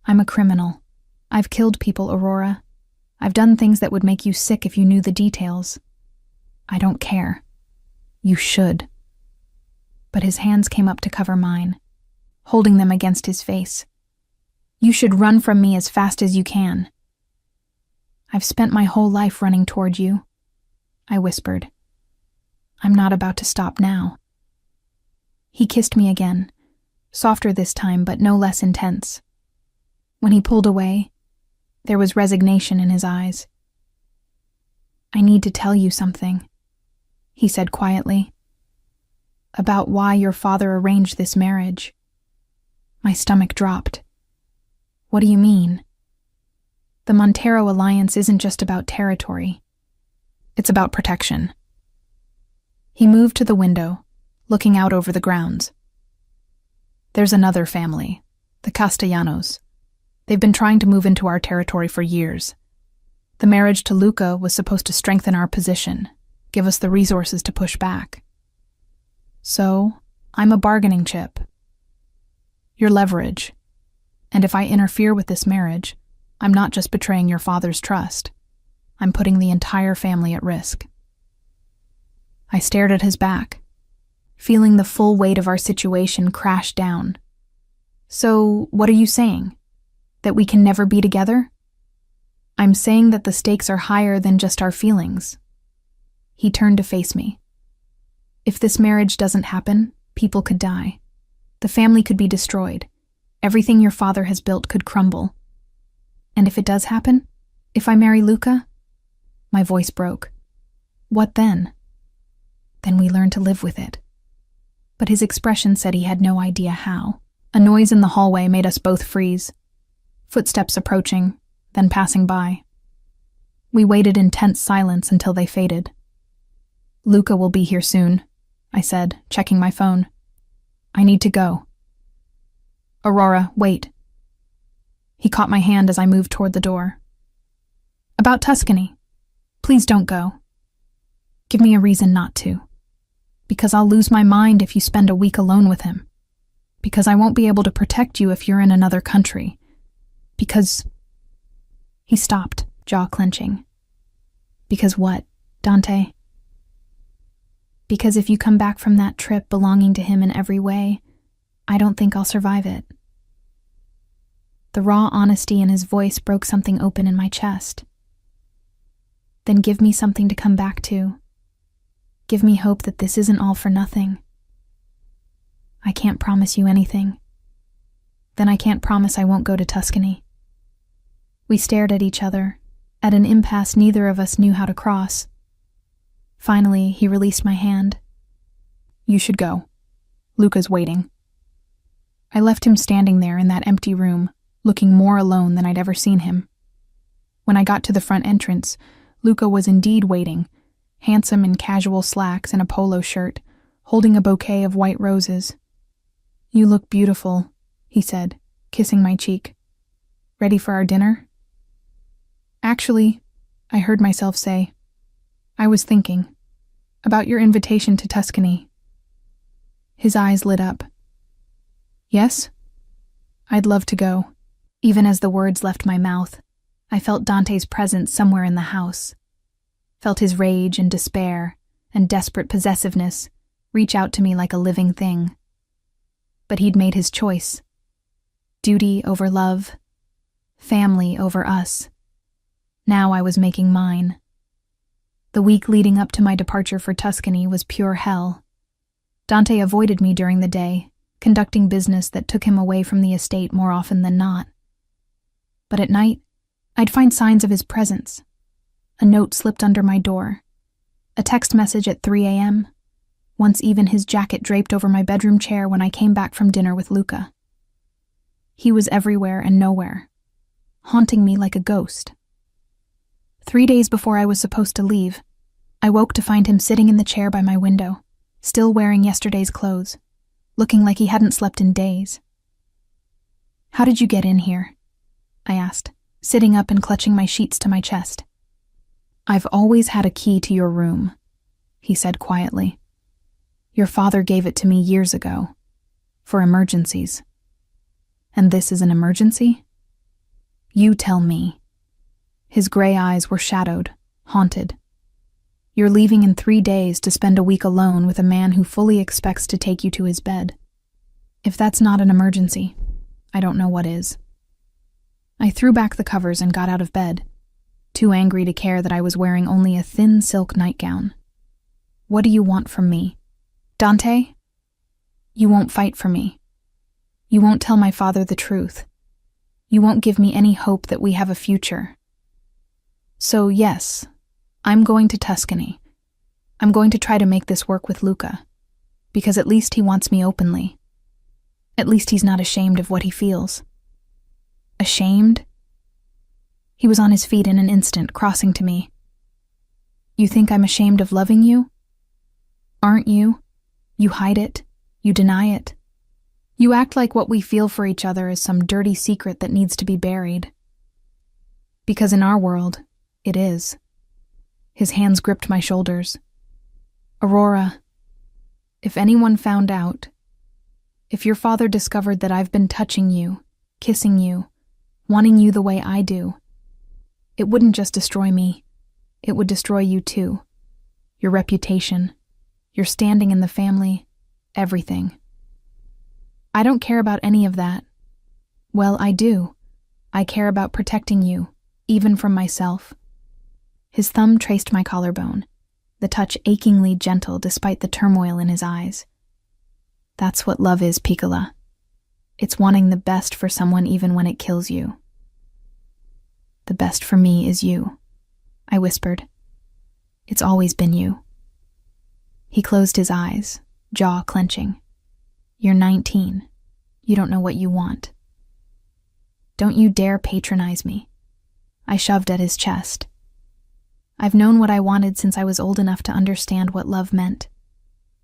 A: I'm a criminal. I've killed people, Aurora. I've done things that would make you sick if you knew the details. I don't care. You should." But his hands came up to cover mine, holding them against his face. "You should run from me as fast as you can." "I've spent my whole life running toward you," I whispered. "I'm not about to stop now." He kissed me again, softer this time but no less intense. When he pulled away, there was resignation in his eyes. "I need to tell you something," he said quietly. "About why your father arranged this marriage." My stomach dropped. "What do you mean?" "The Montero alliance isn't just about territory. It's about protection." He moved to the window, looking out over the grounds. "There's another family, the Castellanos. They've been trying to move into our territory for years. The marriage to Luca was supposed to strengthen our position, give us the resources to push back. So, I'm a bargaining chip. Your leverage. And if I interfere with this marriage, I'm not just betraying your father's trust. I'm putting the entire family at risk." I stared at his back, feeling the full weight of our situation crash down. "So, what are you saying? That we can never be together?" "I'm saying that the stakes are higher than just our feelings." He turned to face me. "If this marriage doesn't happen, people could die. The family could be destroyed. Everything your father has built could crumble. And if it does happen, if I marry Luca," my voice broke, "what then?" "Then we learn to live with it." But his expression said he had no idea how. A noise in the hallway made us both freeze. Footsteps approaching, then passing by. We waited in tense silence until they faded. "Luca will be here soon," I said, checking my phone. "I need to go." "Aurora, wait." He caught my hand as I moved toward the door. "About Tuscany. Please don't go. Give me a reason not to. Because I'll lose my mind if you spend a week alone with him. Because I won't be able to protect you if you're in another country. Because—" He stopped, jaw clenching. "Because what, Dante?" "Because if you come back from that trip belonging to him in every way, I don't think I'll survive it." The raw honesty in his voice broke something open in my chest. "Then give me something to come back to. Give me hope that this isn't all for nothing." "I can't promise you anything." "Then I can't promise I won't go to Tuscany." We stared at each other, at an impasse neither of us knew how to cross. Finally, he released my hand. "You should go. Luca's waiting." I left him standing there in that empty room, looking more alone than I'd ever seen him. When I got to the front entrance, Luca was indeed waiting, handsome in casual slacks and a polo shirt, holding a bouquet of white roses. "You look beautiful," he said, kissing my cheek. "Ready for our dinner?" "Actually," I heard myself say, "I was thinking about your invitation to Tuscany." His eyes lit up. "Yes? I'd love to go." Even as the words left my mouth, I felt Dante's presence somewhere in the house. Felt his rage and despair and desperate possessiveness reach out to me like a living thing. But he'd made his choice. Duty over love. Family over us. Now I was making mine. The week leading up to my departure for Tuscany was pure hell. Dante avoided me during the day, conducting business that took him away from the estate more often than not. But at night, I'd find signs of his presence. A note slipped under my door, a text message at 3 a.m., once even his jacket draped over my bedroom chair when I came back from dinner with Luca. He was everywhere and nowhere, haunting me like a ghost. 3 days before I was supposed to leave, I woke to find him sitting in the chair by my window, still wearing yesterday's clothes, looking like he hadn't slept in days. "How did you get in here?" I asked, sitting up and clutching my sheets to my chest. "I've always had a key to your room," he said quietly. "Your father gave it to me years ago, for emergencies. And this is an emergency? You tell me." His gray eyes were shadowed, haunted. "You're leaving in 3 days to spend a week alone with a man who fully expects to take you to his bed. If that's not an emergency, I don't know what is." I threw back the covers and got out of bed, too angry to care that I was wearing only a thin silk nightgown. "What do you want from me? Dante? You won't fight for me. You won't tell my father the truth. You won't give me any hope that we have a future. So yes, I'm going to Tuscany. I'm going to try to make this work with Luca, because at least he wants me openly. At least he's not ashamed of what he feels." "Ashamed?" He was on his feet in an instant, crossing to me. "You think I'm ashamed of loving you? Aren't you? You hide it. You deny it. You act like what we feel for each other is some dirty secret that needs to be buried. Because in our world, it is." His hands gripped my shoulders. "Aurora, if anyone found out, if your father discovered that I've been touching you, kissing you, wanting you the way I do, it wouldn't just destroy me, it would destroy you too. Your reputation, your standing in the family, everything. I don't care about any of that. Well, I do. I care about protecting you, even from myself." His thumb traced my collarbone, the touch achingly gentle despite the turmoil in his eyes. "That's what love is, Piccola. It's wanting the best for someone even when it kills you." "The best for me is you," I whispered. "It's always been you." He closed his eyes, jaw clenching. "You're 19. You don't know what you want." "Don't you dare patronize me." I shoved at his chest. "I've known what I wanted since I was old enough to understand what love meant.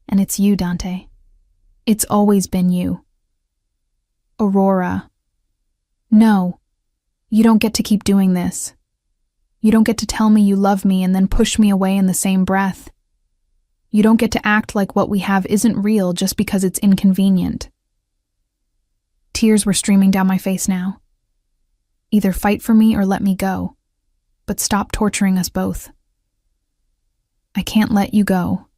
A: And it's you, Dante. It's always been you." "Aurora." "No. You don't get to keep doing this. You don't get to tell me you love me and then push me away in the same breath. You don't get to act like what we have isn't real just because it's inconvenient." Tears were streaming down my face now. "Either fight for me or let me go, but stop torturing us both." "I can't let you go."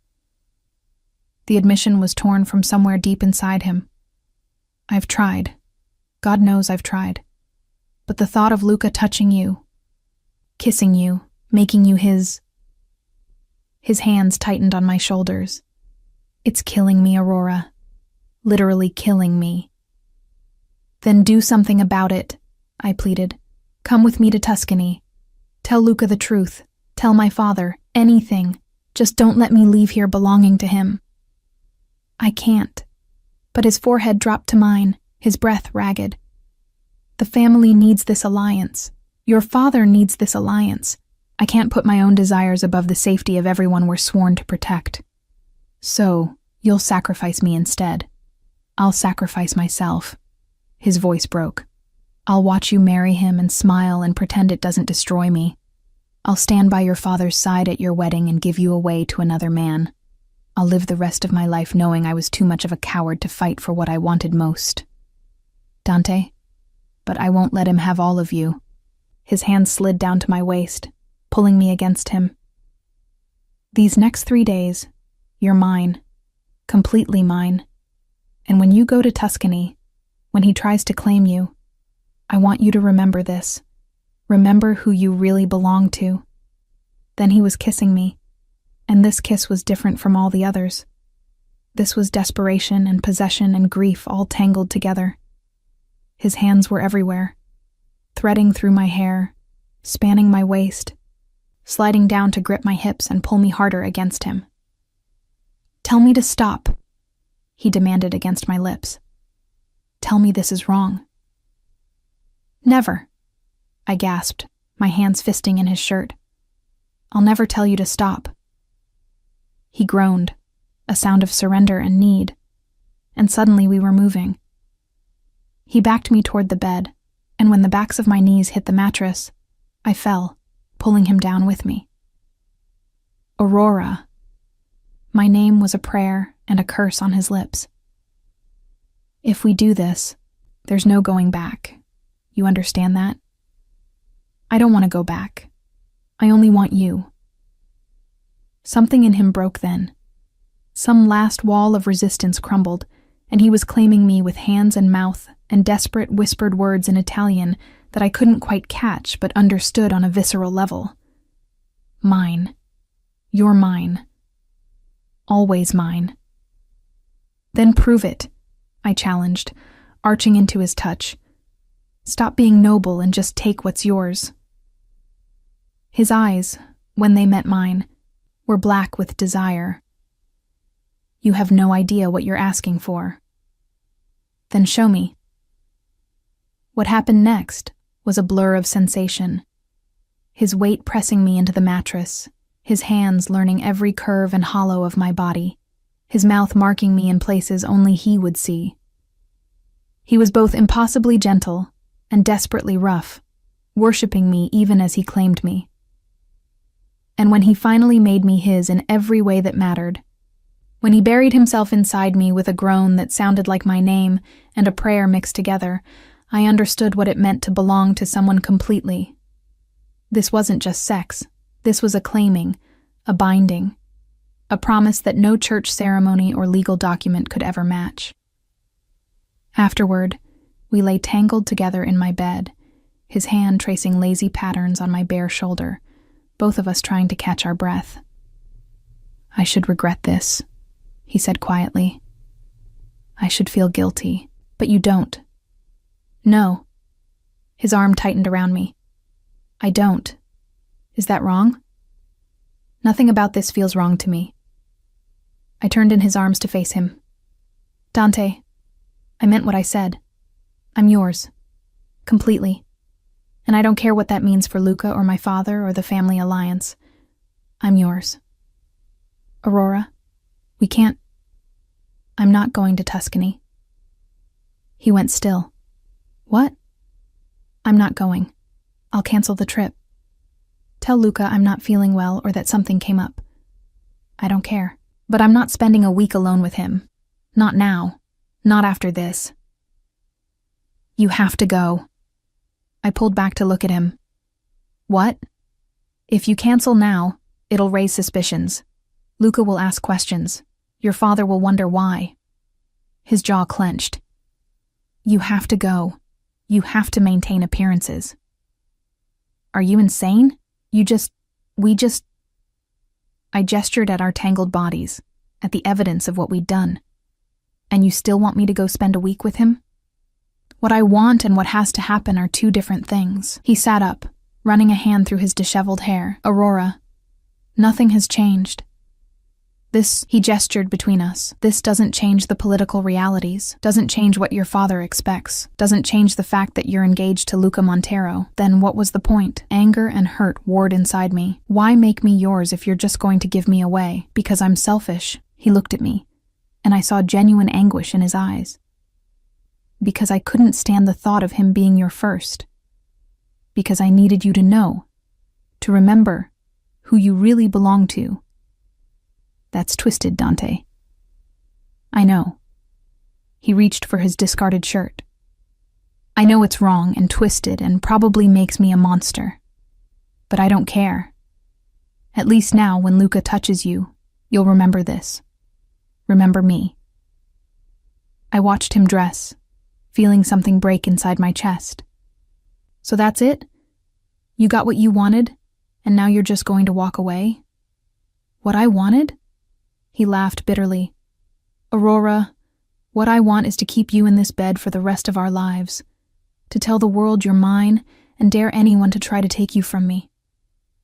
A: The admission was torn from somewhere deep inside him. "I've tried. God knows I've tried. But the thought of Luca touching you, kissing you, making you his..." His hands tightened on my shoulders. "It's killing me, Aurora. Literally killing me." "Then do something about it," I pleaded. "Come with me to Tuscany. Tell Luca the truth. Tell my father. Anything. Just don't let me leave here belonging to him." "I can't." But his forehead dropped to mine, his breath ragged. "The family needs this alliance. Your father needs this alliance. I can't put my own desires above the safety of everyone we're sworn to protect. So, you'll sacrifice me instead. I'll sacrifice myself." His voice broke. "I'll watch you marry him and smile and pretend it doesn't destroy me. I'll stand by your father's side at your wedding and give you away to another man. I'll live the rest of my life knowing I was too much of a coward to fight for what I wanted most. Dante, but I won't let him have all of you." His hand slid down to my waist, pulling me against him. "These next 3 days, you're mine. Completely mine. And when you go to Tuscany, when he tries to claim you, I want you to remember this. Remember who you really belong to." Then he was kissing me, and this kiss was different from all the others. This was desperation and possession and grief all tangled together. His hands were everywhere, threading through my hair, spanning my waist, sliding down to grip my hips and pull me harder against him. "Tell me to stop," he demanded against my lips. "Tell me this is wrong." "Never," I gasped, my hands fisting in his shirt. "I'll never tell you to stop." He groaned, a sound of surrender and need, and suddenly we were moving. He backed me toward the bed, and when the backs of my knees hit the mattress, I fell, pulling him down with me. Aurora. My name was a prayer and a curse on his lips. If we do this, there's no going back. You understand that? I don't want to go back. I only want you. Something in him broke then. Some last wall of resistance crumbled, and he was claiming me with hands and mouth and desperate whispered words in Italian that I couldn't quite catch but understood on a visceral level. Mine. You're mine. Always mine. Then prove it, I challenged, arching into his touch. Stop being noble and just take what's yours. His eyes, when they met mine, were black with desire. You have no idea what you're asking for. Then show me. What happened next was a blur of sensation. His weight pressing me into the mattress, his hands learning every curve and hollow of my body, his mouth marking me in places only he would see. He was both impossibly gentle and desperately rough, worshipping me even as he claimed me. And when he finally made me his in every way that mattered, when he buried himself inside me with a groan that sounded like my name and a prayer mixed together, I understood what it meant to belong to someone completely. This wasn't just sex. This was a claiming, a binding, a promise that no church ceremony or legal document could ever match. Afterward, we lay tangled together in my bed, his hand tracing lazy patterns on my bare shoulder, both of us trying to catch our breath. I should regret this, he said quietly. I should feel guilty, but you don't. No. His arm tightened around me. I don't. Is that wrong? Nothing about this feels wrong to me. I turned in his arms to face him. Dante, I meant what I said. I'm yours. Completely. And I don't care what that means for Luca or my father or the family alliance. I'm yours. Aurora, we can't. I'm not going to Tuscany. He went still. What? I'm not going. I'll cancel the trip. Tell Luca I'm not feeling well or that something came up. I don't care. But I'm not spending a week alone with him. Not now. Not after this. You have to go. I pulled back to look at him. What? If you cancel now, it'll raise suspicions. Luca will ask questions. Your father will wonder why. His jaw clenched. You have to go. You have to maintain appearances. Are you insane? I gestured at our tangled bodies, at the evidence of what we'd done. And you still want me to go spend a week with him? What I want and what has to happen are two different things. He sat up, running a hand through his disheveled hair. Aurora, nothing has changed. This, he gestured between us, this doesn't change the political realities, doesn't change what your father expects, doesn't change the fact that you're engaged to Luca Montero. Then what was the point? Anger and hurt warred inside me. Why make me yours if you're just going to give me away? Because I'm selfish. He looked at me, and I saw genuine anguish in his eyes. Because I couldn't stand the thought of him being your first. Because I needed you to know, to remember who you really belong to. That's twisted, Dante. I know. He reached for his discarded shirt. I know it's wrong and twisted and probably makes me a monster. But I don't care. At least now, when Luca touches you, you'll remember this. Remember me. I watched him dress, feeling something break inside my chest. So that's it? You got what you wanted, and now you're just going to walk away? What I wanted? He laughed bitterly. Aurora, what I want is to keep you in this bed for the rest of our lives, to tell the world you're mine and dare anyone to try to take you from me,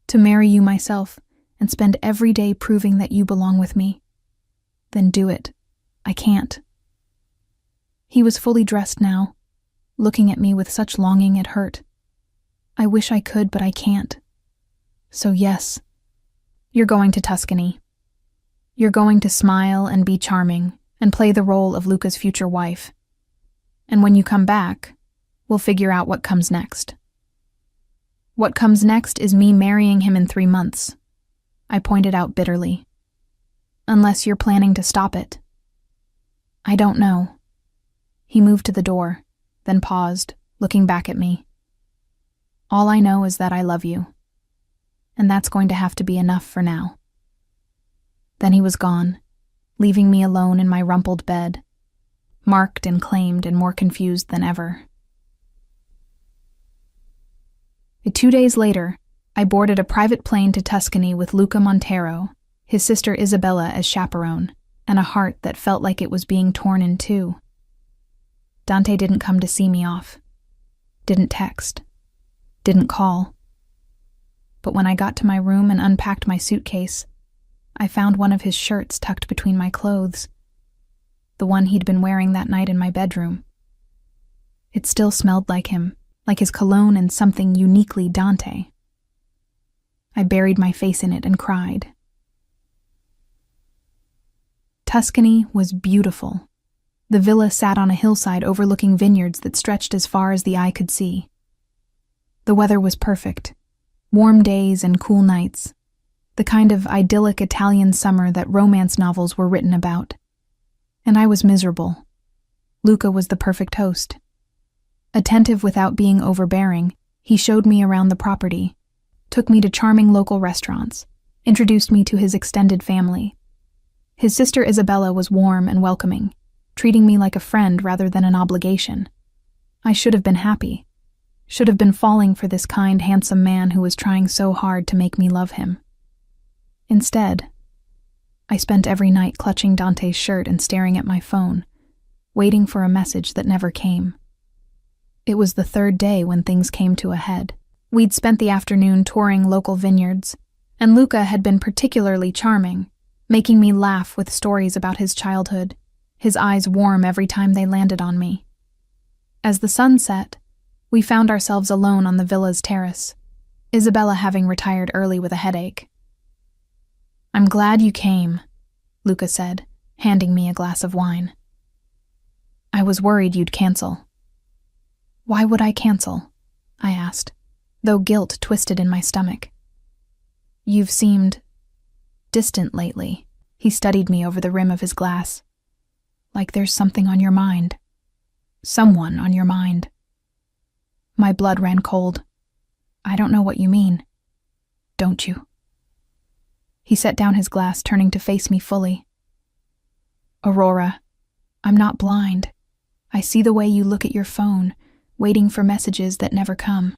A: to marry you myself and spend every day proving that you belong with me. Then do it. I can't." He was fully dressed now, looking at me with such longing it hurt. "I wish I could, but I can't. So yes, you're going to Tuscany. You're going to smile and be charming and play the role of Luca's future wife. And when you come back, we'll figure out what comes next." "What comes next is me marrying him in 3 months," I pointed out bitterly. "Unless you're planning to stop it." "I don't know." He moved to the door, then paused, looking back at me. "All I know is that I love you. And that's going to have to be enough for now." Then he was gone, leaving me alone in my rumpled bed, marked and claimed and more confused than ever. 2 days later, I boarded a private plane to Tuscany with Luca Montero, his sister Isabella as chaperone, and a heart that felt like it was being torn in two. Dante didn't come to see me off, didn't text, didn't call. But when I got to my room and unpacked my suitcase, I found one of his shirts tucked between my clothes, the one he'd been wearing that night in my bedroom. It still smelled like him, like his cologne and something uniquely Dante. I buried my face in it and cried. Tuscany was beautiful. The villa sat on a hillside overlooking vineyards that stretched as far as the eye could see. The weather was perfect, warm days and cool nights, the kind of idyllic Italian summer that romance novels were written about. And I was miserable. Luca was the perfect host. Attentive without being overbearing, he showed me around the property, took me to charming local restaurants, introduced me to his extended family. His sister Isabella was warm and welcoming, treating me like a friend rather than an obligation. I should have been happy, should have been falling for this kind, handsome man who was trying so hard to make me love him. Instead, I spent every night clutching Dante's shirt and staring at my phone, waiting for a message that never came. It was the 3rd day when things came to a head. We'd spent the afternoon touring local vineyards, and Luca had been particularly charming, making me laugh with stories about his childhood, his eyes warm every time they landed on me. As the sun set, we found ourselves alone on the villa's terrace, Isabella having retired early with a headache. "I'm glad you came," Luca said, handing me a glass of wine. "I was worried you'd cancel." "Why would I cancel?" I asked, though guilt twisted in my stomach. "You've seemed distant lately." He studied me over the rim of his glass. "Like there's something on your mind. Someone on your mind." My blood ran cold. "I don't know what you mean." "Don't you?" He set down his glass, turning to face me fully. "Aurora, I'm not blind. I see the way you look at your phone, waiting for messages that never come.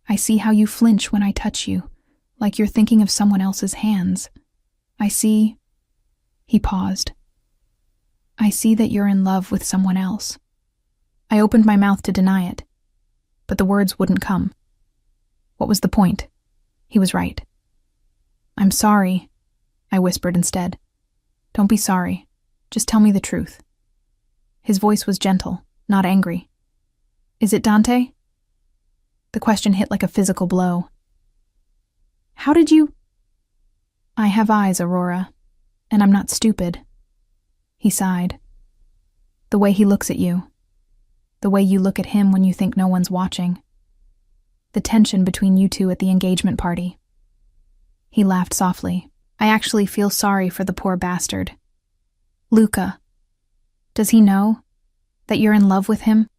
A: I see how you flinch when I touch you, like you're thinking of someone else's hands. I see..." He paused. "I see that you're in love with someone else." I opened my mouth to deny it, but the words wouldn't come. What was the point? He was right. "I'm sorry," I whispered instead. "Don't be sorry. Just tell me the truth." His voice was gentle, not angry. "Is it Dante?" The question hit like a physical blow. "How did you—" "I have eyes, Aurora, and I'm not stupid." He sighed. "The way he looks at you. The way you look at him when you think no one's watching. The tension between you two at the engagement party." He laughed softly. "I actually feel sorry for the poor bastard. Luca, does he know that you're in love with him?"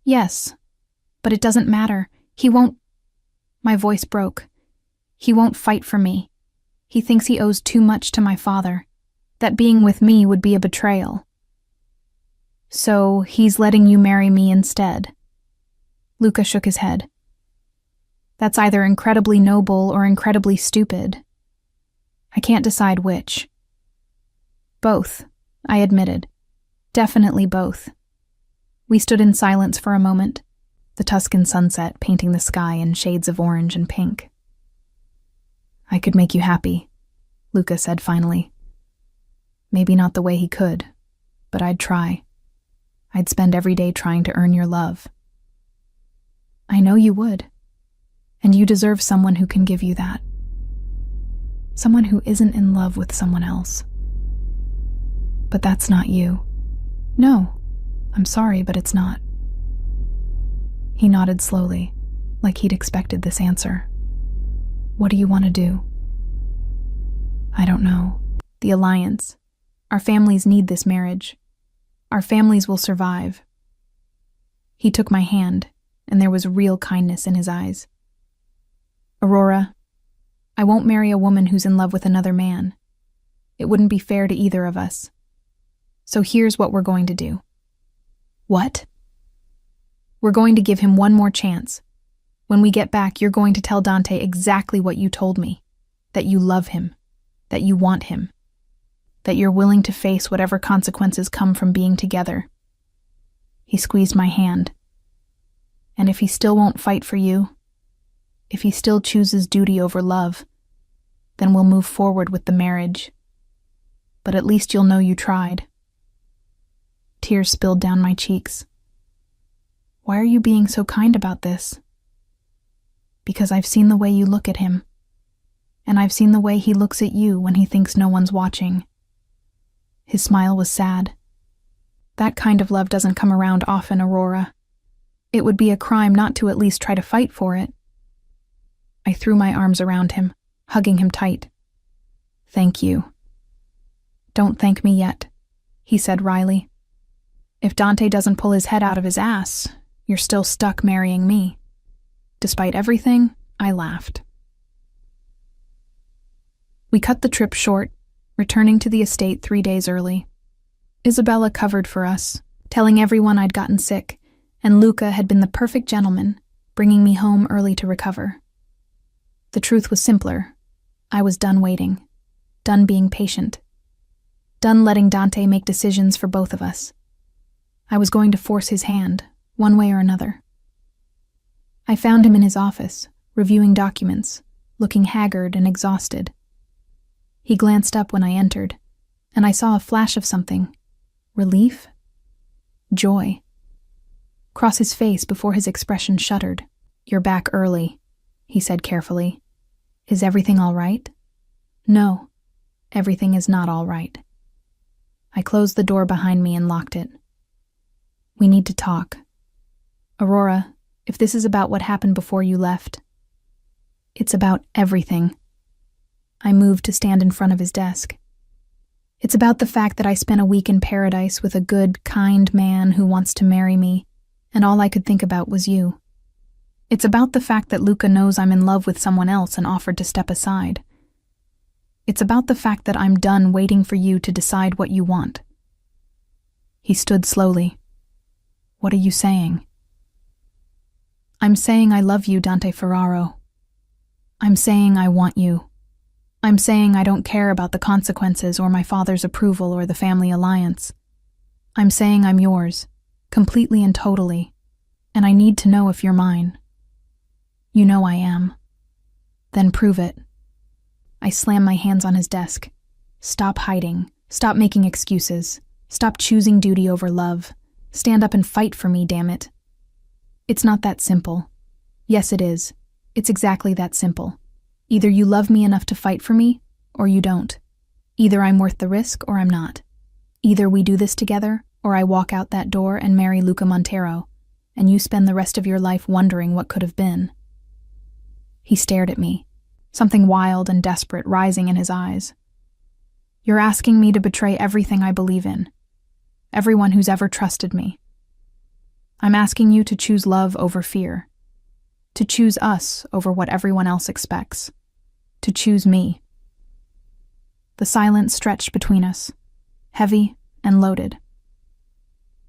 A: "Yes, but it doesn't matter. He won't—" My voice broke. "He won't fight for me. He thinks he owes too much to my father, that being with me would be a betrayal. So he's letting you marry me instead." Luca shook his head. "That's either incredibly noble or incredibly stupid. I can't decide which." "Both," I admitted. Definitely both. We stood in silence for a moment, the Tuscan sunset painting the sky in shades of orange and pink. I could make you happy, Luca said finally. Maybe not the way he could, but I'd try. I'd spend every day trying to earn your love. I know you would, and you deserve someone who can give you that. Someone who isn't in love with someone else. But that's not you. No, I'm sorry, but it's not. He nodded slowly, like he'd expected this answer. What do you want to do? I don't know. The alliance. Our families need this marriage. Our families will survive. He took my hand, and there was real kindness in his eyes. Aurora, I won't marry a woman who's in love with another man. It wouldn't be fair to either of us. So here's what we're going to do. What? We're going to give him one more chance. When we get back, you're going to tell Dante exactly what you told me. That you love him. That you want him. That you're willing to face whatever consequences come from being together. He squeezed my hand. And if he still won't fight for you, if he still chooses duty over love, then we'll move forward with the marriage. But at least you'll know you tried. Tears spilled down my cheeks. Why are you being so kind about this? Because I've seen the way you look at him. And I've seen the way he looks at you when he thinks no one's watching. His smile was sad. That kind of love doesn't come around often, Aurora. It would be a crime not to at least try to fight for it. I threw my arms around him, hugging him tight. Thank you. Don't thank me yet, he said wryly. If Dante doesn't pull his head out of his ass, you're still stuck marrying me. Despite everything, I laughed. We cut the trip short, returning to the estate 3 days early. Isabella covered for us, telling everyone I'd gotten sick, and Luca had been the perfect gentleman, bringing me home early to recover. The truth was simpler. I was done waiting, done being patient, done letting Dante make decisions for both of us. I was going to force his hand, one way or another. I found him in his office, reviewing documents, looking haggard and exhausted. He glanced up when I entered, and I saw a flash of something. Relief? Joy. Cross his face before his expression shuddered. You're back early, he said carefully. Is everything all right? No, everything is not all right. I closed the door behind me and locked it. We need to talk. Aurora, if this is about what happened before you left, it's about everything. I moved to stand in front of his desk. It's about the fact that I spent a week in paradise with a good, kind man who wants to marry me, and all I could think about was you. It's about the fact that Luca knows I'm in love with someone else and offered to step aside. It's about the fact that I'm done waiting for you to decide what you want. He stood slowly. What are you saying? I'm saying I love you, Dante Ferraro. I'm saying I want you. I'm saying I don't care about the consequences or my father's approval or the family alliance. I'm saying I'm yours, completely and totally, and I need to know if you're mine. You know I am. Then prove it. I slammed my hands on his desk. Stop hiding. Stop making excuses. Stop choosing duty over love. Stand up and fight for me, damn it. It's not that simple. Yes, it is. It's exactly that simple. Either you love me enough to fight for me, or you don't. Either I'm worth the risk, or I'm not. Either we do this together, or I walk out that door and marry Luca Montero, and you spend the rest of your life wondering what could have been. He stared at me, something wild and desperate rising in his eyes. You're asking me to betray everything I believe in. Everyone who's ever trusted me. I'm asking you to choose love over fear. To choose us over what everyone else expects. To choose me. The silence stretched between us, heavy and loaded.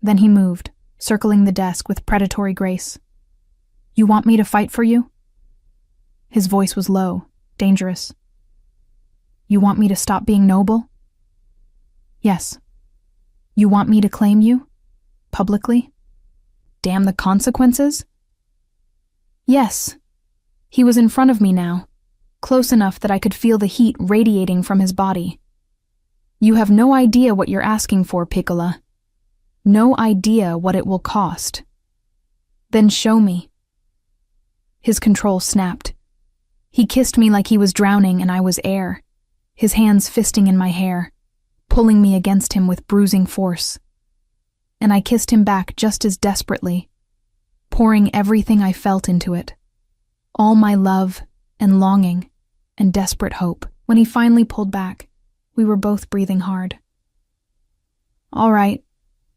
A: Then he moved, circling the desk with predatory grace. You want me to fight for you? His voice was low, dangerous. You want me to stop being noble? Yes, You want me to claim you? Publicly? Damn the consequences? Yes. He was in front of me now, close enough that I could feel the heat radiating from his body. You have no idea what you're asking for, Piccola. No idea what it will cost. Then show me. His control snapped. He kissed me like he was drowning and I was air, his hands fisting in my hair, pulling me against him with bruising force. And I kissed him back just as desperately, pouring everything I felt into it. All my love and longing and desperate hope. When he finally pulled back, we were both breathing hard. All right,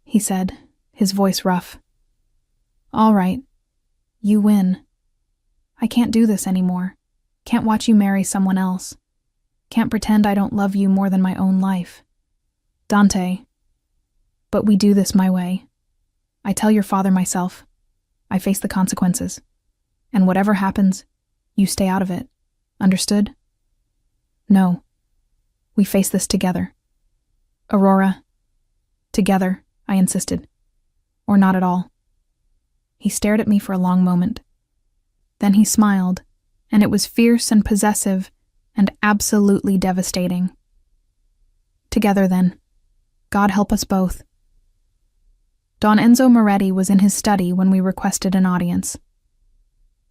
A: he said, his voice rough. All right, you win. I can't do this anymore. Can't watch you marry someone else. Can't pretend I don't love you more than my own life. Dante. But we do this my way. I tell your father myself. I face the consequences. And whatever happens, you stay out of it. Understood? No. We face this together. Aurora. Together, I insisted. Or not at all. He stared at me for a long moment. Then he smiled, and it was fierce and possessive and absolutely devastating. Together then. God help us both. Don Enzo Moretti was in his study when we requested an audience.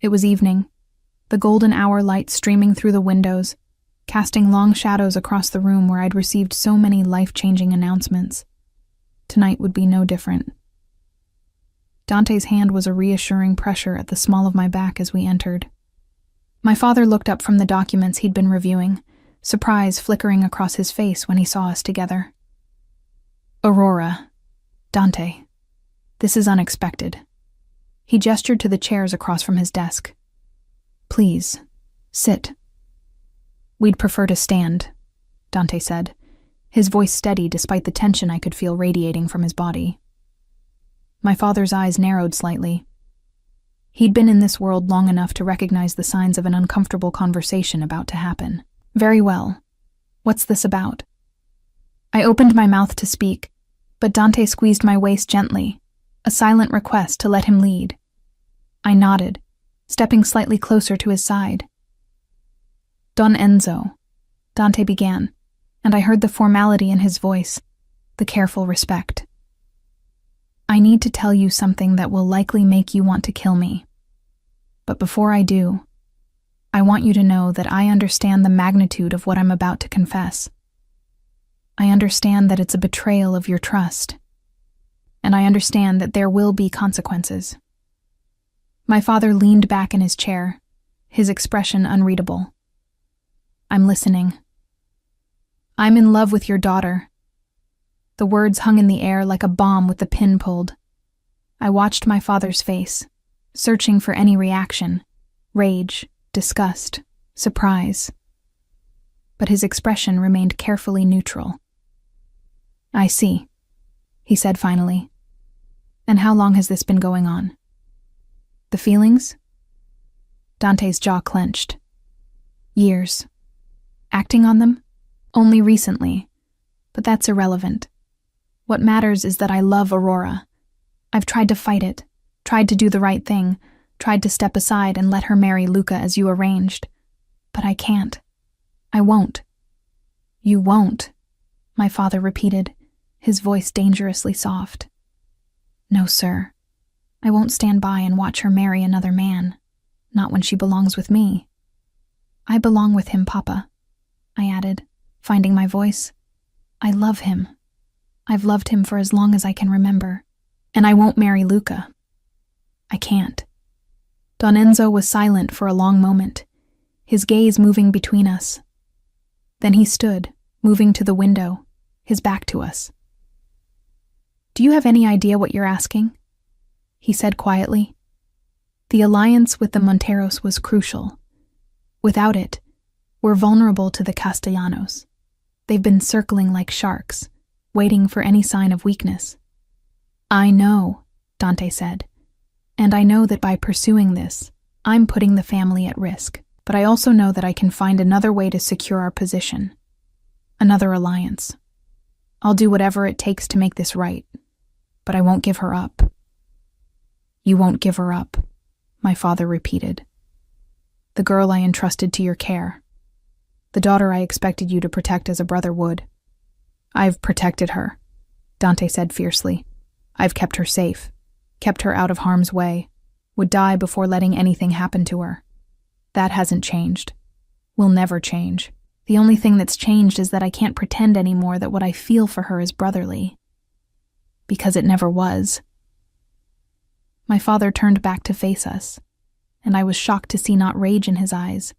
A: It was evening, the golden hour light streaming through the windows, casting long shadows across the room where I'd received so many life-changing announcements. Tonight would be no different. Dante's hand was a reassuring pressure at the small of my back as we entered. My father looked up from the documents he'd been reviewing, surprise flickering across his face when he saw us together. Aurora. Dante. This is unexpected. He gestured to the chairs across from his desk. Please, sit. We'd prefer to stand, Dante said, his voice steady despite the tension I could feel radiating from his body. My father's eyes narrowed slightly. He'd been in this world long enough to recognize the signs of an uncomfortable conversation about to happen. Very well. What's this about? I opened my mouth to speak, but Dante squeezed my waist gently, a silent request to let him lead. I nodded, stepping slightly closer to his side. Don Enzo, Dante began, and I heard the formality in his voice, the careful respect. I need to tell you something that will likely make you want to kill me. But before I do, I want you to know that I understand the magnitude of what I'm about to confess. I understand that it's a betrayal of your trust, and I understand that there will be consequences. My father leaned back in his chair, his expression unreadable. I'm listening. I'm in love with your daughter. The words hung in the air like a bomb with the pin pulled. I watched my father's face, searching for any reaction, rage, disgust, surprise. But his expression remained carefully neutral. I see, he said finally. And how long has this been going on? The feelings? Dante's jaw clenched. Years. Acting on them? Only recently. But that's irrelevant. What matters is that I love Aurora. I've tried to fight it, tried to do the right thing, tried to step aside and let her marry Luca as you arranged. But I can't. I won't. You won't, my father repeated, his voice dangerously soft. No, sir. I won't stand by and watch her marry another man, not when she belongs with me. I belong with him, Papa, I added, finding my voice. I love him. I've loved him for as long as I can remember, and I won't marry Luca. I can't. Don Enzo was silent for a long moment, his gaze moving between us. Then he stood, moving to the window, his back to us. Do you have any idea what you're asking? He said quietly. The alliance with the Monteros was crucial. Without it, we're vulnerable to the Castellanos. They've been circling like sharks, waiting for any sign of weakness. I know, Dante said, and I know that by pursuing this, I'm putting the family at risk, but I also know that I can find another way to secure our position. Another alliance. I'll do whatever it takes to make this right, but I won't give her up." "You won't give her up," my father repeated. "The girl I entrusted to your care. The daughter I expected you to protect as a brother would." "I've protected her," Dante said fiercely. "I've kept her safe, kept her out of harm's way, would die before letting anything happen to her. That hasn't changed. Will never change. The only thing that's changed is that I can't pretend anymore that what I feel for her is brotherly. Because it never was." My father turned back to face us, and I was shocked to see not rage in his eyes,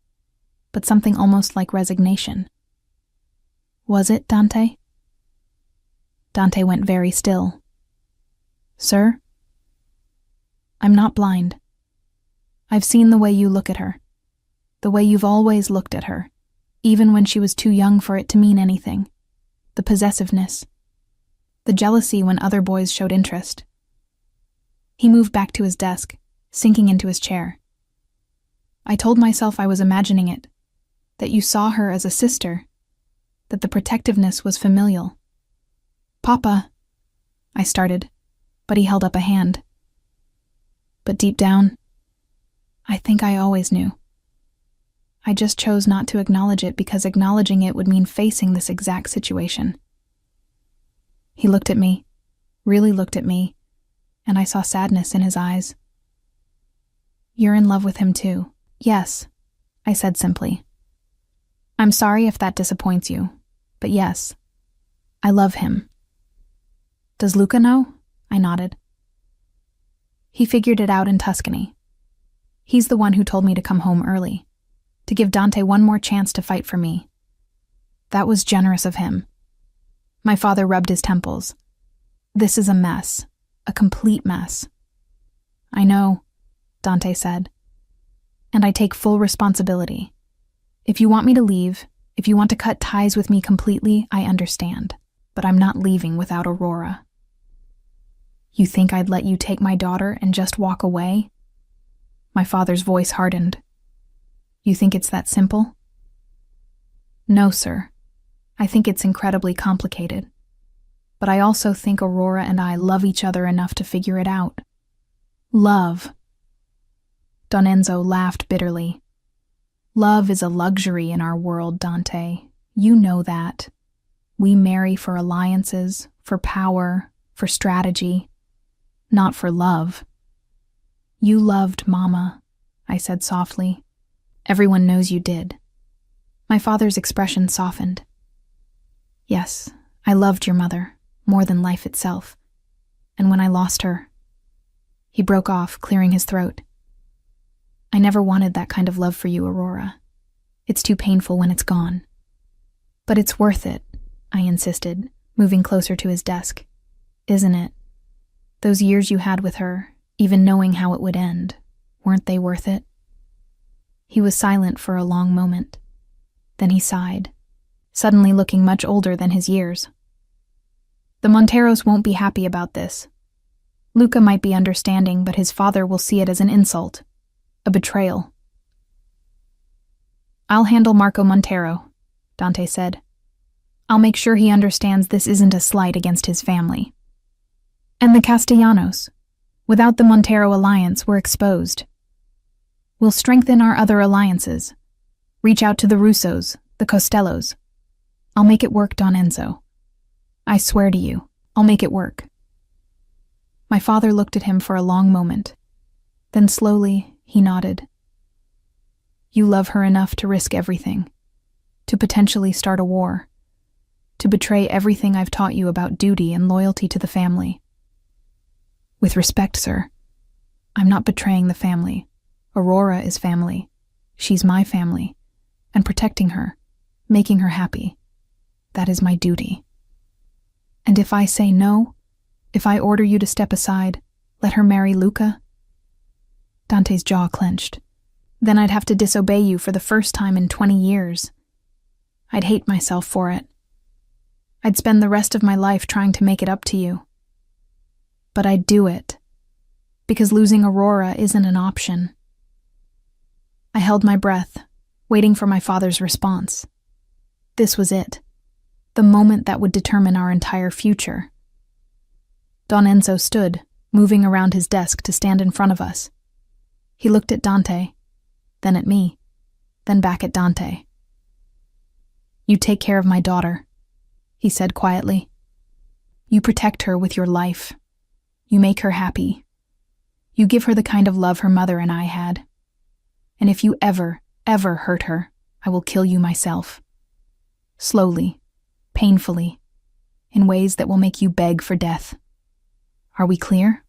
A: but something almost like resignation. "Was it, Dante?" Dante went very still. "Sir?" "I'm not blind. I've seen the way you look at her, the way you've always looked at her, even when she was too young for it to mean anything. The possessiveness, the jealousy when other boys showed interest." He moved back to his desk, sinking into his chair. "I told myself I was imagining it, that you saw her as a sister, that the protectiveness was familial." "Papa," I started, but he held up a hand. "But deep down, I think I always knew. I just chose not to acknowledge it because acknowledging it would mean facing this exact situation." He looked at me, really looked at me, and I saw sadness in his eyes. "You're in love with him too." "Yes," I said simply. "I'm sorry if that disappoints you, but yes, I love him." "Does Luca know?" I nodded. "He figured it out in Tuscany. He's the one who told me to come home early, to give Dante one more chance to fight for me. That was generous of him." My father rubbed his temples. "This is a mess, a complete mess." "I know," Dante said. "And I take full responsibility. If you want me to leave, if you want to cut ties with me completely, I understand. But I'm not leaving without Aurora." "You think I'd let you take my daughter and just walk away?" My father's voice hardened. "You think it's that simple?" "No, sir. I think it's incredibly complicated. But I also think Aurora and I love each other enough to figure it out." "Love." Don Enzo laughed bitterly. "Love is a luxury in our world, Dante. You know that. We marry for alliances, for power, for strategy, not for love." "You loved Mama," I said softly. "Everyone knows you did." My father's expression softened. "Yes, I loved your mother, more than life itself. And when I lost her..." He broke off, clearing his throat. "I never wanted that kind of love for you, Aurora. It's too painful when it's gone." "But it's worth it," I insisted, moving closer to his desk. "Isn't it? Those years you had with her, even knowing how it would end, weren't they worth it?" He was silent for a long moment. Then he sighed, suddenly looking much older than his years. "The Monteros won't be happy about this. Luca might be understanding, but his father will see it as an insult, a betrayal." "I'll handle Marco Montero," Dante said. "I'll make sure he understands this isn't a slight against his family. And the Castellanos. Without the Montero alliance, we're exposed. We'll strengthen our other alliances. Reach out to the Russos, the Costellos. I'll make it work, Don Enzo. I swear to you, I'll make it work." My father looked at him for a long moment. Then slowly, he nodded. "You love her enough to risk everything, to potentially start a war, to betray everything I've taught you about duty and loyalty to the family." "With respect, sir, I'm not betraying the family. Aurora is family. She's my family. And protecting her, making her happy, that is my duty. And if I say no, if I order you to step aside, let her marry Luca..." Dante's jaw clenched. "Then I'd have to disobey you for the first time in 20 years. I'd hate myself for it. I'd spend the rest of my life trying to make it up to you. But I'd do it, because losing Aurora isn't an option." I held my breath, waiting for my father's response. This was it. the moment that would determine our entire future. Don Enzo stood, moving around his desk to stand in front of us. He looked at Dante, then at me, then back at Dante. "You take care of my daughter," he said quietly. "You protect her with your life. You make her happy. You give her the kind of love her mother and I had. And if you ever hurt her, I will kill you myself. Slowly, painfully, in ways that will make you beg for death. Are we clear?"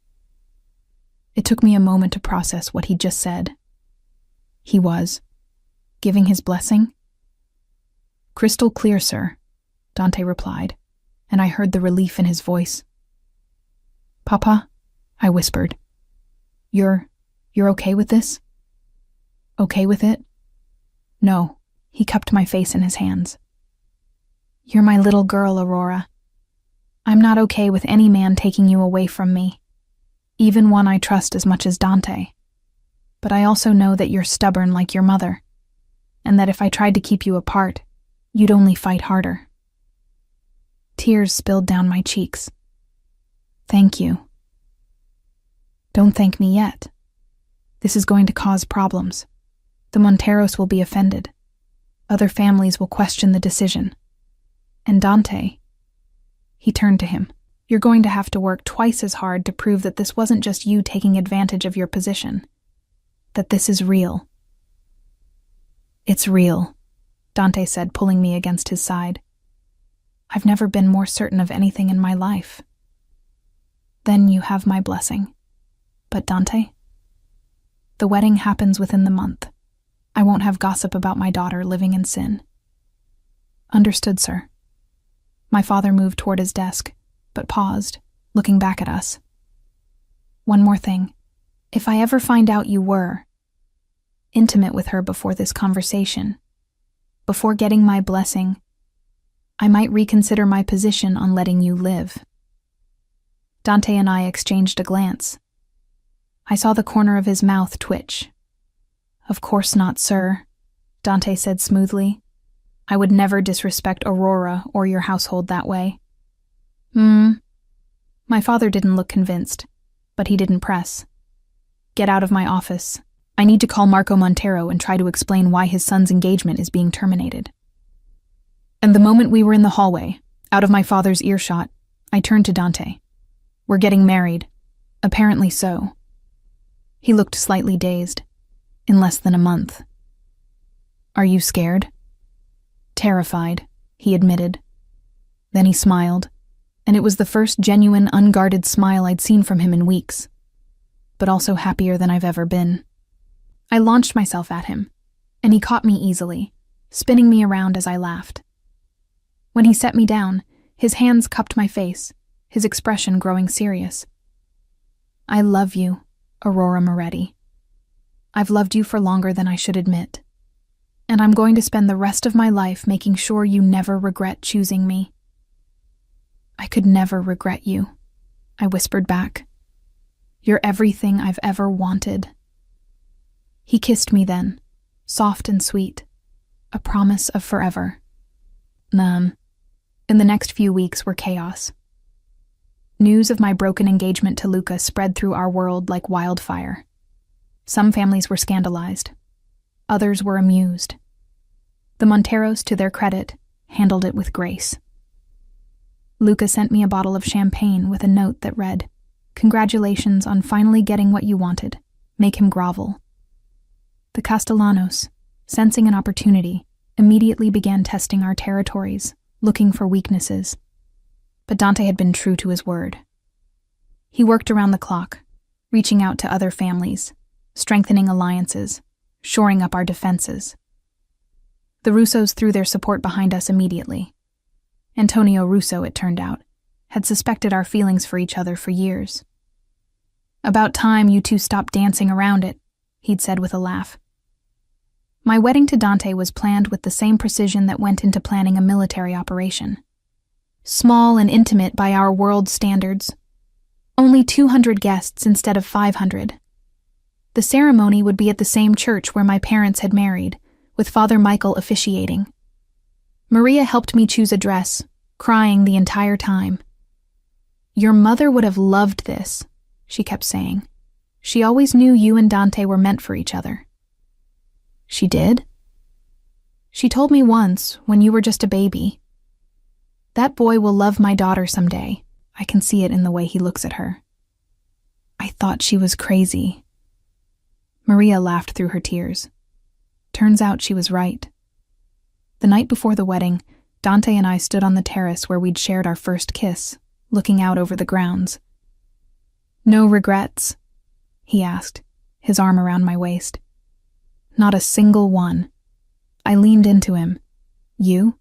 A: It took me a moment to process what he'd just said. He was giving his blessing? "Crystal clear, sir," Dante replied, and I heard the relief in his voice. "Papa," I whispered, You're okay with this?" "Okay with it?" "No," he cupped my face in his hands. "You're my little girl, Aurora. I'm not okay with any man taking you away from me, even one I trust as much as Dante. But I also know that you're stubborn like your mother, and that if I tried to keep you apart, you'd only fight harder." Tears spilled down my cheeks. "Thank you." "Don't thank me yet. This is going to cause problems. The Monteros will be offended. Other families will question the decision. And Dante," he turned to him, "you're going to have to work twice as hard to prove that this wasn't just you taking advantage of your position. That this is real." "It's real," Dante said, pulling me against his side. "I've never been more certain of anything in my life." "Then you have my blessing. But Dante, the wedding happens within the month. I won't have gossip about my daughter living in sin." "Understood, sir." My father moved toward his desk, but paused, looking back at us. "One more thing. If I ever find out you were intimate with her before this conversation, before getting my blessing, I might reconsider my position on letting you live." Dante and I exchanged a glance. I saw the corner of his mouth twitch. "Of course not, sir," Dante said smoothly. "I would never disrespect Aurora or your household that way." My father didn't look convinced, but he didn't press. "Get out of my office. I need to call Marco Montero and try to explain why his son's engagement is being terminated." And the moment we were in the hallway, out of my father's earshot, I turned to Dante. "We're getting married. Apparently so." He looked slightly dazed. "In less than a month." "Are you scared?" "Terrified," he admitted. Then he smiled, and it was the first genuine, unguarded smile I'd seen from him in weeks, but also happier than I've ever been. I launched myself at him, and he caught me easily, spinning me around as I laughed. When he set me down, his hands cupped my face, his expression growing serious. "I love you, Aurora Moretti. I've loved you for longer than I should admit, and I'm going to spend the rest of my life making sure you never regret choosing me." "I could never regret you," I whispered back. "You're everything I've ever wanted." He kissed me then, soft and sweet, a promise of forever. In the next few weeks were chaos. News of my broken engagement to Luca spread through our world like wildfire. Some families were scandalized. Others were amused. The Monteros, to their credit, handled it with grace. Luca sent me a bottle of champagne with a note that read, "Congratulations on finally getting what you wanted. Make him grovel." The Castellanos, sensing an opportunity, immediately began testing our territories, looking for weaknesses. But Dante had been true to his word. He worked around the clock, reaching out to other families, strengthening alliances, shoring up our defenses. The Russos threw their support behind us immediately. Antonio Russo, it turned out, had suspected our feelings for each other for years. "About time you two stopped dancing around it," he'd said with a laugh. My wedding to Dante was planned with the same precision that went into planning a military operation. Small and intimate by our world standards. Only 200 guests instead of 500. The ceremony would be at the same church where my parents had married, with Father Michael officiating. Maria helped me choose a dress, crying the entire time. "Your mother would have loved this," she kept saying. "She always knew you and Dante were meant for each other." "She did?" "She told me once, when you were just a baby. That boy will love my daughter someday. I can see it in the way he looks at her." I thought she was crazy. Maria laughed through her tears. Turns out she was right. The night before the wedding, Dante and I stood on the terrace where we'd shared our first kiss, looking out over the grounds. "No regrets?" he asked, his arm around my waist. "Not a single one." I leaned into him. "You?"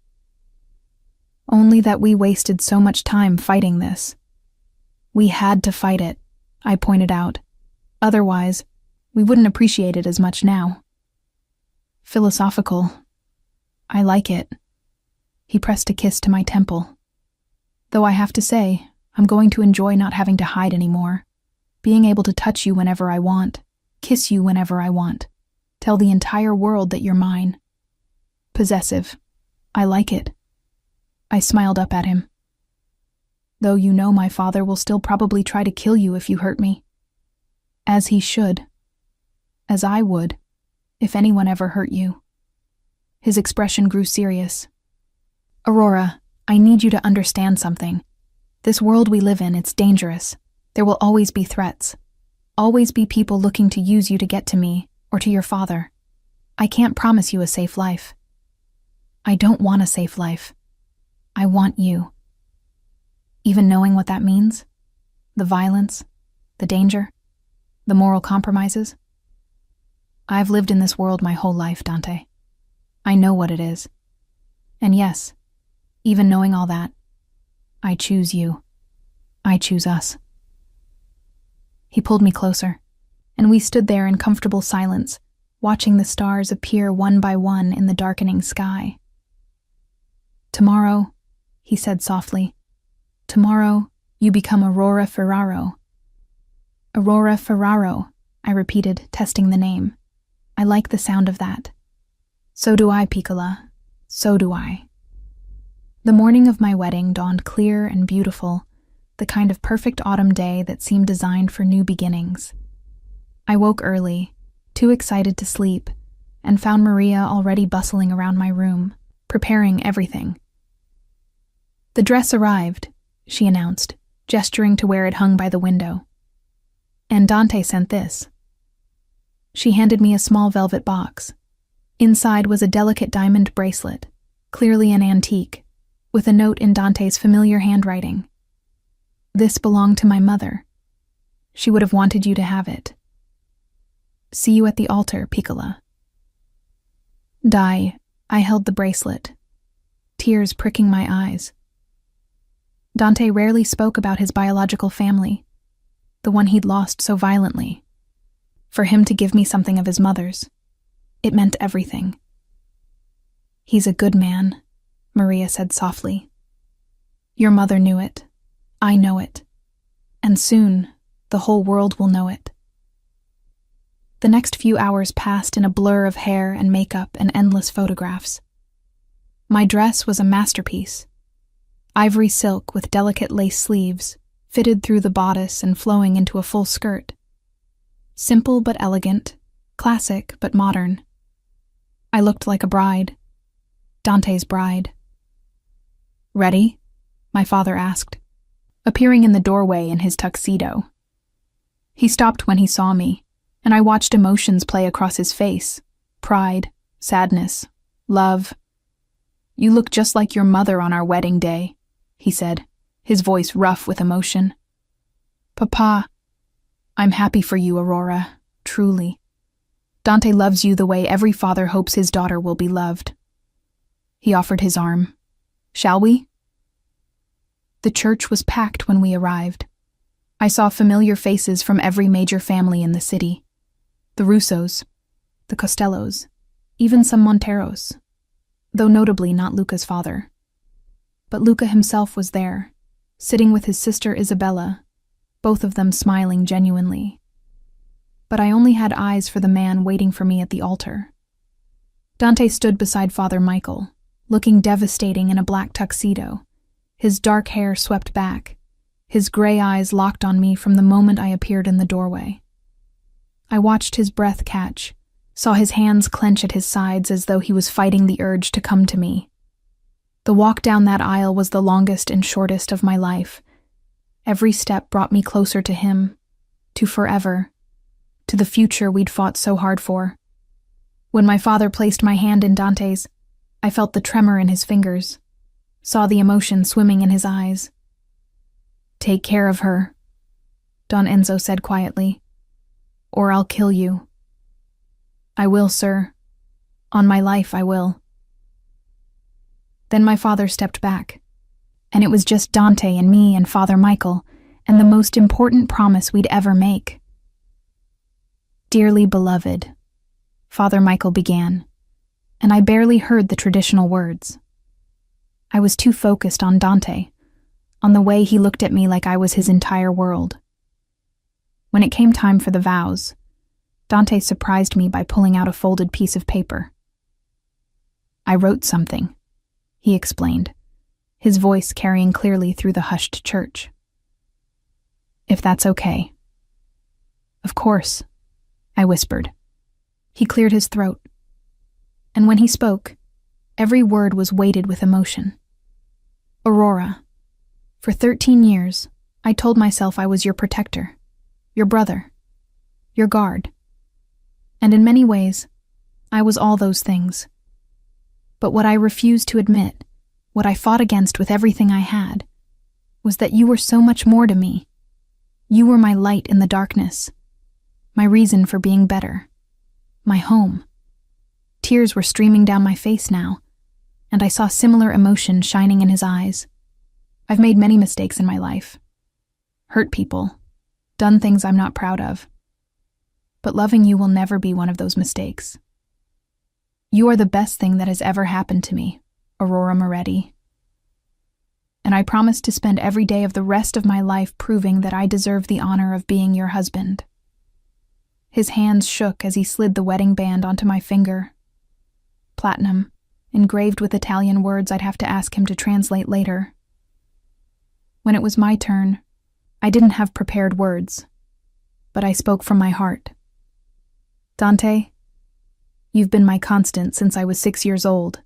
A: "Only that we wasted so much time fighting this." "We had to fight it," I pointed out. "Otherwise, we wouldn't appreciate it as much now." "Philosophical. I like it." He pressed a kiss to my temple. "Though I have to say, I'm going to enjoy not having to hide anymore. Being able to touch you whenever I want, kiss you whenever I want, tell the entire world that you're mine. Possessive. I like it." I smiled up at him. "Though you know my father will still probably try to kill you if you hurt me." "As he should. As I would, if anyone ever hurt you." His expression grew serious. "Aurora, I need you to understand something. This world we live in, it's dangerous. There will always be threats. Always be people looking to use you to get to me, or to your father. I can't promise you a safe life. I don't want a safe life. I want you. Even knowing what that means? The violence, the danger, the moral compromises? I've lived in this world my whole life, Dante. I know what it is. And yes, even knowing all that, I choose you. I choose us." He pulled me closer, and we stood there in comfortable silence, watching the stars appear one by one in the darkening sky. "Tomorrow," he said softly, "tomorrow you become Aurora Ferraro." "Aurora Ferraro," I repeated, testing the name. I like the sound of that. "So do I, Piccola. So do I." The morning of my wedding dawned clear and beautiful, the kind of perfect autumn day that seemed designed for new beginnings. I woke early, too excited to sleep, and found Maria already bustling around my room, preparing everything. "The dress arrived," she announced, gesturing to where it hung by the window. "And Dante sent this." She handed me a small velvet box. Inside was a delicate diamond bracelet, clearly an antique, with a note in Dante's familiar handwriting. "This belonged to my mother. She would have wanted you to have it. See you at the altar, Piccola." I held the bracelet, tears pricking my eyes. Dante rarely spoke about his biological family, the one he'd lost so violently. For him to give me something of his mother's, it meant everything. "He's a good man," Maria said softly. "Your mother knew it. I know it. And soon, the whole world will know it." The next few hours passed in a blur of hair and makeup and endless photographs. My dress was a masterpiece. Ivory silk with delicate lace sleeves, fitted through the bodice and flowing into a full skirt. Simple but elegant, classic but modern. I looked like a bride. Dante's bride. "Ready?" my father asked, appearing in the doorway in his tuxedo. He stopped when he saw me, and I watched emotions play across his face. Pride, sadness, love. "You look just like your mother on our wedding day," he said, his voice rough with emotion. "Papa, I'm happy for you, Aurora, truly. Dante loves you the way every father hopes his daughter will be loved." He offered his arm. "Shall we?" The church was packed when we arrived. I saw familiar faces from every major family in the city. The Russos, the Costellos, even some Monteros, though notably not Luca's father. But Luca himself was there, sitting with his sister Isabella, both of them smiling genuinely. But I only had eyes for the man waiting for me at the altar. Dante stood beside Father Michael, looking devastating in a black tuxedo, His dark hair swept back, his gray eyes locked on me from the moment I appeared in the doorway. I watched his breath catch, saw his hands clench at his sides as though he was fighting the urge to come to me. The walk down that aisle was the longest and shortest of my life. Every step brought me closer to him, to forever, to the future we'd fought so hard for. When my father placed my hand in Dante's, I felt the tremor in his fingers, saw the emotion swimming in his eyes. "Take care of her," Don Enzo said quietly, "or I'll kill you." "I will, sir. On my life, I will." Then my father stepped back, and it was just Dante and me and Father Michael, and the most important promise we'd ever make. "Dearly beloved," Father Michael began, and I barely heard the traditional words. I was too focused on Dante, on the way he looked at me like I was his entire world. When it came time for the vows, Dante surprised me by pulling out a folded piece of paper. "I wrote something," he explained, his voice carrying clearly through the hushed church. "If that's okay." "Of course," I whispered. He cleared his throat, and when he spoke, every word was weighted with emotion. "Aurora, for 13 years, I told myself I was your protector, your brother, your guard. And in many ways, I was all those things. But what I refused to admit, what I fought against with everything I had, was that you were so much more to me. You were my light in the darkness, my reason for being better, my home." Tears were streaming down my face now, and I saw similar emotion shining in his eyes. I've made many mistakes in my life, hurt people, done things I'm not proud of. But loving you will never be one of those mistakes. You are the best thing that has ever happened to me, Aurora Moretti. And I promise to spend every day of the rest of my life proving that I deserve the honor of being your husband. His hands shook as he slid the wedding band onto my finger. Platinum, engraved with Italian words I'd have to ask him to translate later. When it was my turn, I didn't have prepared words, but I spoke from my heart. "Dante, you've been my constant since I was 6 years old,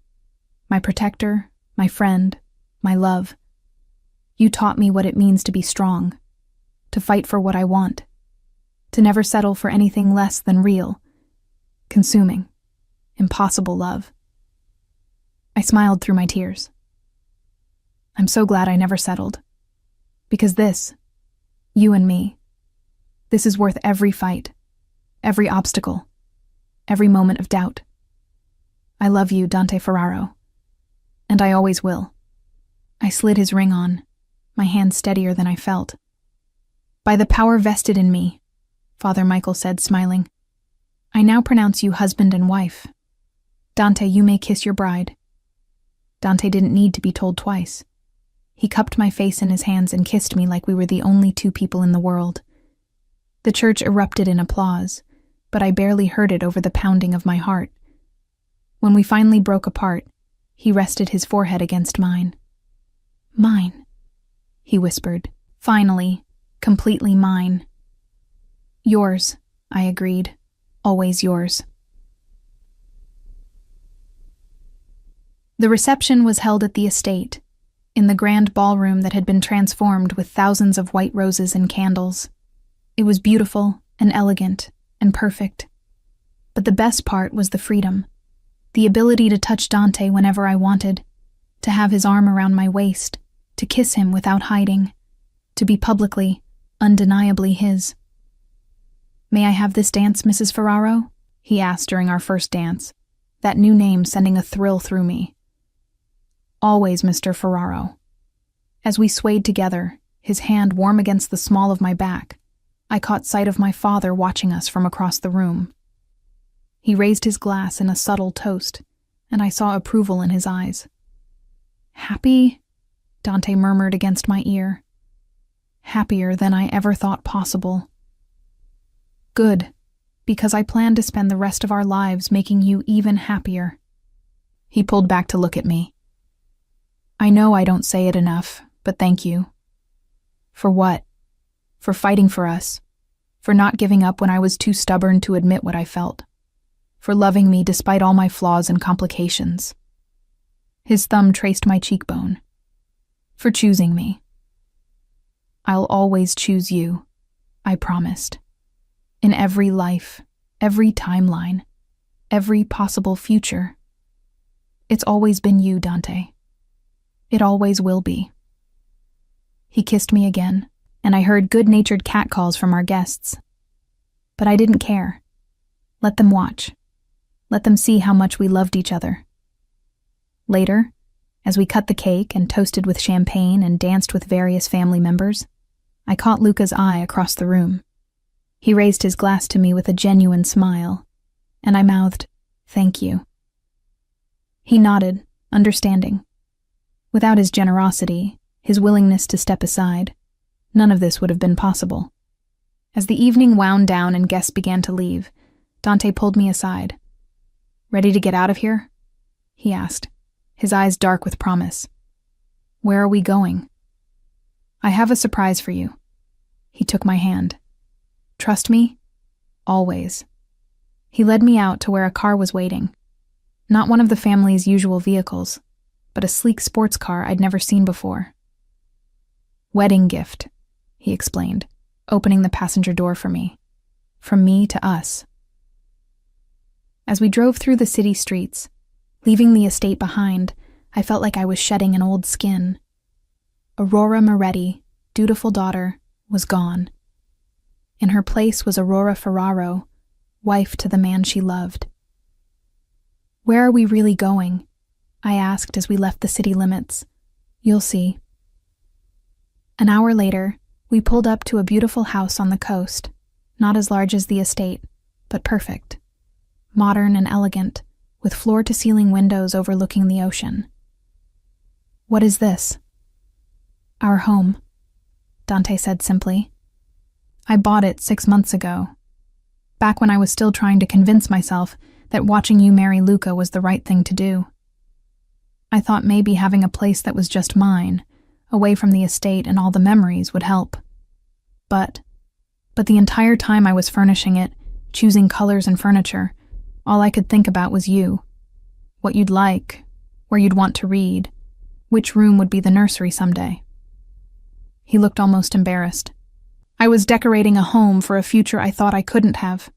A: my protector, my friend, my love. You taught me what it means to be strong, to fight for what I want, to never settle for anything less than real, consuming, impossible love." I smiled through my tears. I'm so glad I never settled. Because this, you and me, this is worth every fight, every obstacle, every moment of doubt. I love you, Dante Ferraro, and I always will. I slid his ring on, my hand steadier than I felt. "By the power vested in me," Father Michael said, smiling, "I now pronounce you husband and wife. Dante, you may kiss your bride." Dante didn't need to be told twice. He cupped my face in his hands and kissed me like we were the only two people in the world. The church erupted in applause, but I barely heard it over the pounding of my heart. When we finally broke apart, he rested his forehead against mine. "Mine," he whispered. "Finally, completely mine." "Yours," I agreed. "Always yours." The reception was held at the estate, in the grand ballroom that had been transformed with thousands of white roses and candles. It was beautiful and elegant and perfect. But the best part was the freedom, the ability to touch Dante whenever I wanted, to have his arm around my waist, to kiss him without hiding, to be publicly, undeniably his. "May I have this dance, Mrs. Ferraro?" he asked during our first dance, that new name sending a thrill through me. "Always, Mr. Ferraro." As we swayed together, his hand warm against the small of my back, I caught sight of my father watching us from across the room. He raised his glass in a subtle toast, and I saw approval in his eyes. "Happy?" Dante murmured against my ear. "Happier than I ever thought possible." "Good, because I plan to spend the rest of our lives making you even happier." He pulled back to look at me. I know I don't say it enough, but thank you. For what? For fighting for us. For not giving up when I was too stubborn to admit what I felt. For loving me despite all my flaws and complications. His thumb traced my cheekbone. For choosing me. I'll always choose you, I promised. In every life, every timeline, every possible future. It's always been you, Dante. It always will be. He kissed me again, and I heard good-natured catcalls from our guests. But I didn't care. Let them watch. Let them see how much we loved each other. Later, as we cut the cake and toasted with champagne and danced with various family members, I caught Luca's eye across the room. He raised his glass to me with a genuine smile, and I mouthed, "Thank you." He nodded, understanding. Without his generosity, his willingness to step aside, none of this would have been possible. As the evening wound down and guests began to leave, Dante pulled me aside. "Ready to get out of here?" he asked, his eyes dark with promise. "Where are we going?" "I have a surprise for you." He took my hand. "Trust me? Always." He led me out to where a car was waiting. Not one of the family's usual vehicles, but a sleek sports car I'd never seen before. "Wedding gift," he explained, opening the passenger door for me. "From me to us." As we drove through the city streets, leaving the estate behind, I felt like I was shedding an old skin. Aurora Moretti, dutiful daughter, was gone. In her place was Aurora Ferraro, wife to the man she loved. "Where are we really going?" I asked as we left the city limits. "You'll see." An hour later, we pulled up to a beautiful house on the coast, not as large as the estate, but perfect. Modern and elegant, with floor-to-ceiling windows overlooking the ocean. "What is this?" "Our home," Dante said simply. "I bought it 6 months ago, back when I was still trying to convince myself that watching you marry Luca was the right thing to do. I thought maybe having a place that was just mine, away from the estate and all the memories, would help. But the entire time I was furnishing it, choosing colors and furniture, all I could think about was you. What you'd like, where you'd want to read, which room would be the nursery someday." He looked almost embarrassed. I was decorating a home for a future I thought I couldn't have.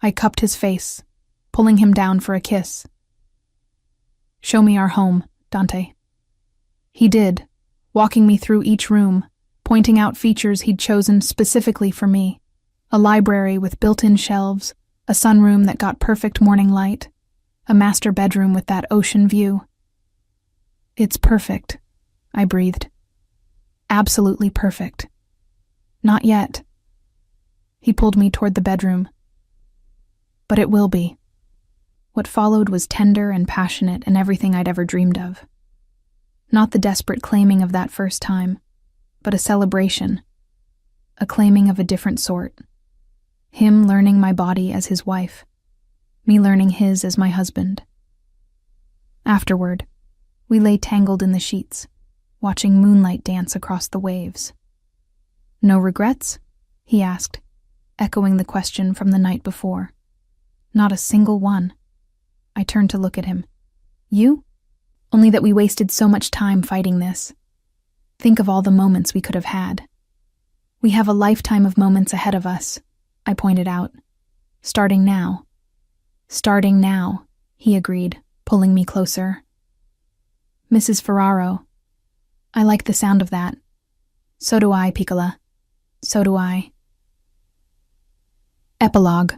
A: I cupped his face, pulling him down for a kiss. "Show me our home, Dante." He did, walking me through each room, pointing out features he'd chosen specifically for me. A library with built-in shelves, a sunroom that got perfect morning light, a master bedroom with that ocean view. "It's perfect," I breathed. "Absolutely perfect." "Not yet." He pulled me toward the bedroom. "But it will be." What followed was tender and passionate and everything I'd ever dreamed of. Not the desperate claiming of that first time, but a celebration. A claiming of a different sort. Him learning my body as his wife. Me learning his as my husband. Afterward, we lay tangled in the sheets, watching moonlight dance across the waves. "No regrets?" he asked, echoing the question from the night before. "Not a single one." I turned to look at him. "You? Only that we wasted so much time fighting this. Think of all the moments we could have had." "We have a lifetime of moments ahead of us," I pointed out. "Starting now." "Starting now," he agreed, pulling me closer. "Mrs. Ferraro." "I like the sound of that." "So do I, Piccola. So do I." Epilogue.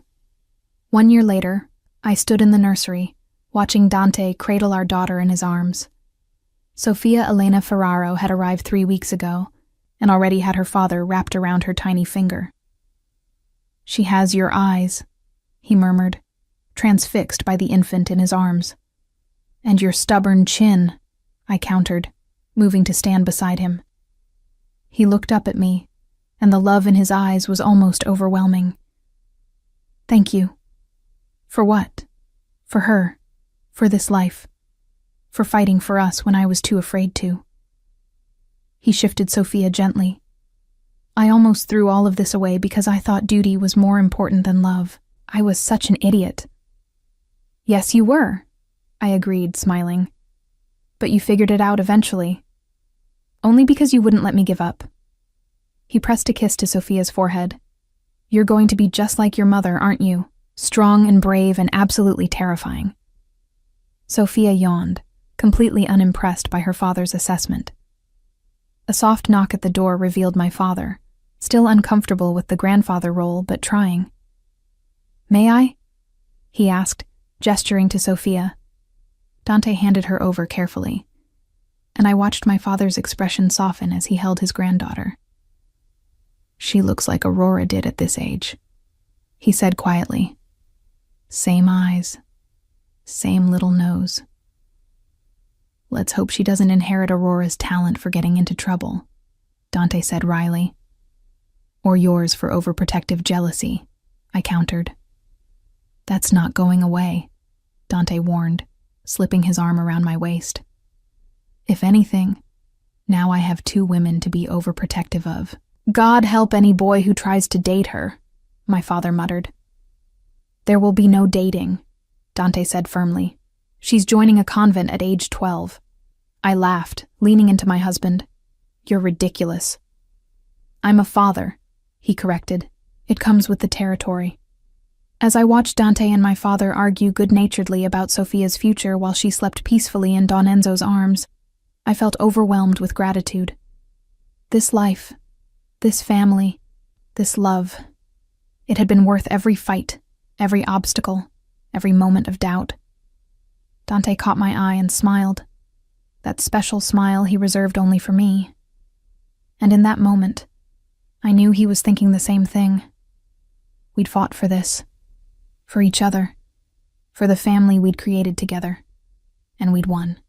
A: 1 year later, I stood in the nursery, watching Dante cradle our daughter in his arms. Sofia Elena Ferraro had arrived 3 weeks ago, and already had her father wrapped around her tiny finger. "She has your eyes," he murmured, transfixed by the infant in his arms. "And your stubborn chin," I countered, moving to stand beside him. He looked up at me, and the love in his eyes was almost overwhelming. "Thank you." "For what?" "For her. For this life. for fighting for us when I was too afraid to. He shifted Sophia gently. I almost threw all of this away because I thought duty was more important than love. I was such an idiot. Yes, you were, I agreed, smiling. But you figured it out eventually. Only because you wouldn't let me give up. He pressed a kiss to Sophia's forehead. You're going to be just like your mother, aren't you? Strong and brave and absolutely terrifying. Sophia yawned, completely unimpressed by her father's assessment. A soft knock at the door revealed my father, still uncomfortable with the grandfather role but trying. May I? He asked, gesturing to Sophia. Dante handed her over carefully, and I watched my father's expression soften as he held his granddaughter. She looks like Aurora did at this age, he said quietly. Same eyes, same little nose. Let's hope she doesn't inherit Aurora's talent for getting into trouble, Dante said wryly. Or yours for overprotective jealousy, I countered. That's not going away, Dante warned, slipping his arm around my waist. If anything, now I have 2 women to be overprotective of. God help any boy who tries to date her, my father muttered. There will be no dating, Dante said firmly. She's joining a convent at age 12. I laughed, leaning into my husband. You're ridiculous. I'm a father, he corrected. It comes with the territory. As I watched Dante and my father argue good-naturedly about Sophia's future while she slept peacefully in Don Enzo's arms, I felt overwhelmed with gratitude. This life, this family, this love, it had been worth every fight, every obstacle, every moment of doubt. Dante caught my eye and smiled, that special smile he reserved only for me. And in that moment, I knew he was thinking the same thing. We'd fought for this, for each other, for the family we'd created together, and we'd won.